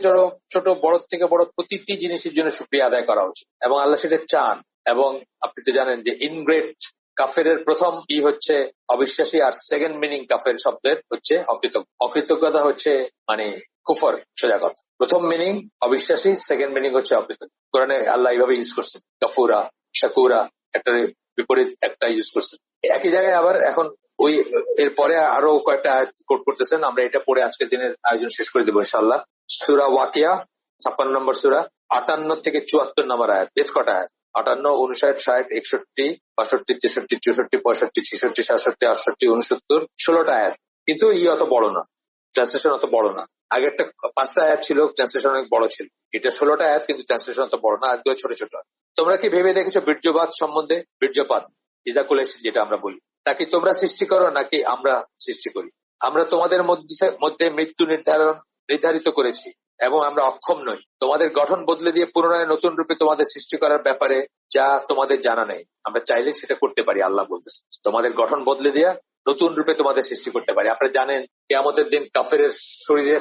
বড় থেকে বড় প্রতিটি জিনিসের জন্য শুকরিয়া আদায় করা উচিত, এবং আল্লাহ সেটা চান। এবং আপনি তো জানেন যে ইনগ্রেট কাফেরের প্রথম হচ্ছে অবিশ্বাসী, আর সেকেন্ড মিনিং কাফের শব্দের হচ্ছে অকৃতজ্ঞ। অকৃতজ্ঞতা হচ্ছে মানে কুফর, সোজা কথা। প্রথম মিনিং অবিশ্বাসী, সেকেন্ড মিনিং হচ্ছে অকৃতজ্ঞ। কোরআনে আল্লাহ এইভাবে ইউজ করছেন, কাফুরা, শাকুরা, একটা বিপরীত একটা ইউজ করছেন। একই জায়গায় আবার এখন ওই এরপরে আরো কয়েকটা কোট করতেছেন। আমরা এটা পড়ে আজকের দিনের আয়োজন শেষ করে দেবো ইনশাআল্লাহ। সূরা ওয়াকিয়া 56 নম্বর সূরা, 58 থেকে 74 নম্বর আয়াত। বেশ কটা আয়াত, 58, 59, 60, 61, 62, 63, 64, 65, 66, 67, 68, 69, 16টা আয়াত। কিন্তু অত বড় না, ট্রান্সলেশন অত বড় না। আগে একটা 5টা আয়াত ছিল, ট্রান্সলেশন অনেক বড় ছিল। এটা 16টা আয়াত, কিন্তু ট্রান্সলেশন অত বড় না, আয়াতগুলো ছোট ছোট। তোমরা কি ভেবে দেখেছো বীর্যপাত সম্বন্ধে? বীর্যপাত, ইজাকুলেশন যেটা আমরা বলি, তা কি তোমরা সৃষ্টি করো নাকি আমরা সৃষ্টি করি? আমরা তোমাদের মধ্যে মৃত্যু নির্ধারিত করেছি এবং আমরা অক্ষম নই তোমাদের গঠন বদলে দিয়ে পুনরায় নতুন রূপে তোমাদের সৃষ্টি করার ব্যাপারে যা তোমাদের জানা নেই। আমরা চাইলে সেটা করতে পারি, আল্লাহ বলতেছে তোমাদের গঠন বদলে দিয়া নতুন রূপে তোমাদের সৃষ্টি করতে পারি। আপনারা জানেন কিয়ামতের দিন কাফেরের শরীরের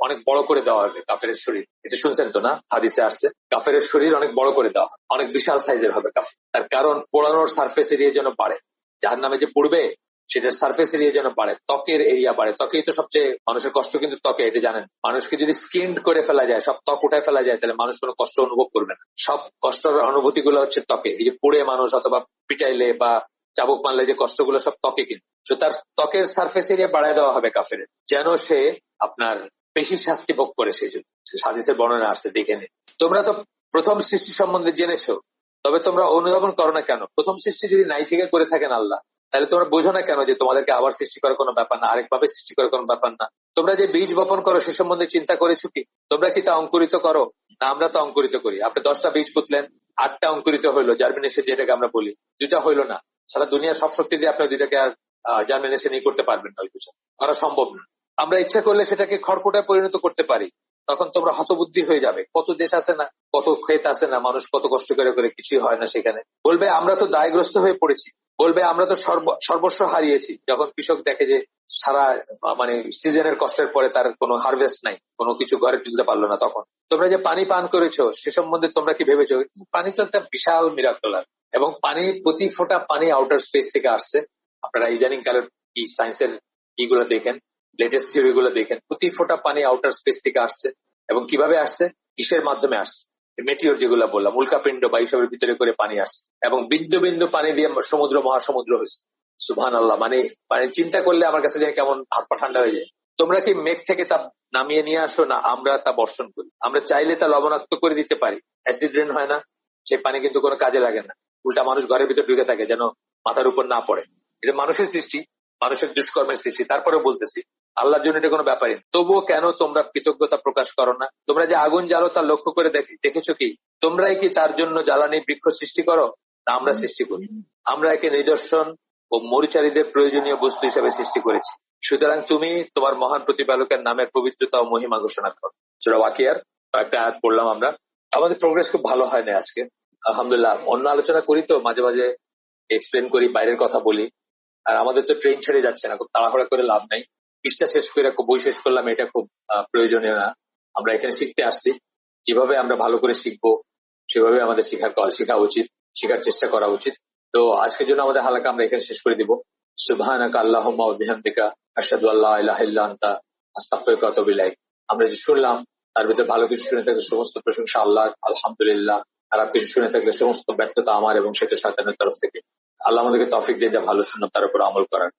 অনেক বড় করে দেওয়া হবে। কাফেরের শরীর, এটা শুনছেন তো না, হাদিসে আসছে কাফেরের শরীর অনেক বড় করে দেওয়া হবে, অনেক বিশাল সাইজের হবে কাফের। তার কারণ পোড়ানোর সার্ফেস এরিয়া যেন বাড়ে, জাহান্নামে যে পড়বে সেটার সার্ফেস এরিয়া যেন বাড়ে, ত্বকের এরিয়া বাড়ে। ত্বকেই তো সবচেয়ে মানুষের কষ্ট, কিন্তু ত্বকে, এটা জানেন। মানুষকে যদি স্কিন করে ফেলা যায়, সব ত্বক উঠায় ফেলা যায়, তাহলে মানুষ কোনো কষ্ট অনুভব করবে না। সব কষ্টের অনুভূতি গুলো হচ্ছে ত্বকে। এই যে পুড়ে মানুষ অথবা পিটাইলে বা চাবুক মারলে যে কষ্টগুলো সব ত্বকে, কিন্তু তার ত্বকের সার্ফেস এরিয়া বাড়ায় দেওয়া হবে কাফের, যেন সে আপনার বেশি শাস্তি ভোগ করে। সেই জন্য হাদিসের বর্ণনা আসছে, দেখে নে। তোমরা তো প্রথম সৃষ্টি সম্বন্ধে জেনেছো, তবে তোমরা অনুধাবন করো না কেন? প্রথম সৃষ্টি যদি নাই থেকে করে থাকেন আল্লাহ, তাহলে তোমরা বোঝো না কেন যে তোমাদেরকে আবার সৃষ্টি করার কোনো ব্যাপার না, আরেকভাবে সৃষ্টি করার কোনো ব্যাপার না। তোমরা যে বীজ বপন করো সে সম্বন্ধে চিন্তা করেছো কি? তোমরা কি তা অঙ্কুরিত করো? না, আমরা তো অঙ্কুরিত করি। আপনি 10টা বীজ পুতলেন, 8টা অঙ্কুরিত হইলো, জার্মিনেশন যেটাকে আমরা বলি, 2টা হইলো না। সারা দুনিয়া সব শক্তি দিয়ে আপনি 2টাকে আর জার্মিনেশন করতে পারবেন না, ওই দুটো করা সম্ভব না। আমরা ইচ্ছা করলে সেটাকে খড়কুটায় পরিণত করতে পারি, তখন তোমরা হতবুদ্ধি হয়ে যাবে। কত দেশ আছে না, কত ক্ষেত আছে না, মানুষ কত কষ্ট করে করে কিছুই হয় না সেখানে। বলবে আমরা তো দায়গ্রস্ত হয়ে পড়েছি, বলবে আমরা তো সর্বস্ব হারিয়েছি। যখন কৃষক দেখে যে সারা মানে সিজনের কষ্টের পরে তার কোনো হারভেস্ট নাই, কোনো কিছু ঘরে তুলতে পারলো না, তখন তোমরা যে পানি পান করেছো সে সম্বন্ধে তোমরা কি ভেবেছো? পানি তো একটা বিশাল মিরাকল, এবং পানি, প্রতি ফোঁটা পানি আউটার স্পেস থেকে আসছে। আপনারা ইদানিং কালের এই সায়েন্সের ইগুলো দেখেন, লেটেস্ট থিওরি গুলো দেখেন, প্রতি ফোঁটা পানি আউটার স্পেস থেকে আসছে। এবং কিভাবে আসছে, কিসের মাধ্যমে আসছে? মেটিওর যেগুলো বললাম, উল্কাপিণ্ড বা এইসবের ভিতরে করে পানি আসছে, এবং বিন্দু বিন্দু পানি দিয়ে সমুদ্র মহাসমুদ্র হয়েছে। সুবহানাল্লাহ। মানে মানে চিন্তা করলে আমার কাছে যেন কেমন হাত পা ঠান্ডা হয়ে যায়। তোমরা কি মেঘ থেকে তা নামিয়ে নিয়ে আসো? না, আমরা তা বর্ষণ করি। আমরা চাইলে তা লবণাক্ত করে দিতে পারি, অ্যাসিড রেন হয় না, সেই পানি কিন্তু কোনো কাজে লাগে না। উল্টা মানুষ ঘরের ভিতর ঢুকে থাকে যেন মাথার উপর না পড়ে। এটা মানুষের সৃষ্টি, মানুষের দুষ্কর্মের সৃষ্টি। তারপরে বলতেছি আল্লাহর জন্য এটা কোনো ব্যাপারই না। তবুও কেন তোমরা কৃতজ্ঞতা প্রকাশ করো না? তোমরা যে আগুন জ্বালো তা লক্ষ্য করে দেখেছো কি? তোমরাই কি তার জন্য জ্বালানি বৃক্ষ সৃষ্টি করো? না, আমরা সৃষ্টি করি। আমরা একে নিদর্শন ও মরিচারীদের প্রয়োজনীয় বস্তু হিসেবে সৃষ্টি করেছি। সুতরাং তুমি তোমার মহান প্রতিপালকের নামের পবিত্রতা ও মহিমা ঘোষণা করো। সূরা ওয়াকিয়ার একটা আয়াত পড়লাম আমরা। আমাদের প্রোগ্রেস খুব ভালো হয় না আজকে, আলহামদুলিল্লাহ। অন্য আলোচনা করি তো মাঝে মাঝে, এক্সপ্লেন করি, বাইরের কথা বলি। আর আমাদের তো ট্রেন ছেড়ে যাচ্ছে না, খুব তাড়াহুড়া করে লাভ নাই। পৃষ্ঠা শেষ করে বই শেষ করলাম, এটা খুব প্রয়োজনীয় না। আমরা এখানে শিখতে আসছি, যেভাবে আমরা ভালো করে শিখবো সেভাবে আমাদের শেখা উচিত, শেখার চেষ্টা করা উচিত। তো আজকের জন্য আমাদের হালাকা আমরা এখানে শেষ করে দিব। সুবহানাকা আল্লাহুম্মা ওয়া বিহামদিকা আশহাদু আল্লা ইলাহা ইল্লা আনতা আস্তাগফিরুকা ওয়া আতুবু ইলাইক। আমরা যে শুনলাম তার ভিতরে ভালো কিছু শুনে থাকলে সমস্ত প্রশংসা আল্লাহর, আলহামদুলিল্লাহ। খারাপ কিছু শুনে থাকলে সমস্ত ব্যর্থতা আমার এবং সেটা শয়তানের তরফ থেকে। আল্লাহ আমাদেরকে তৌফিক দিয়ে যা ভালো শুনলাম তার উপর আমল করার।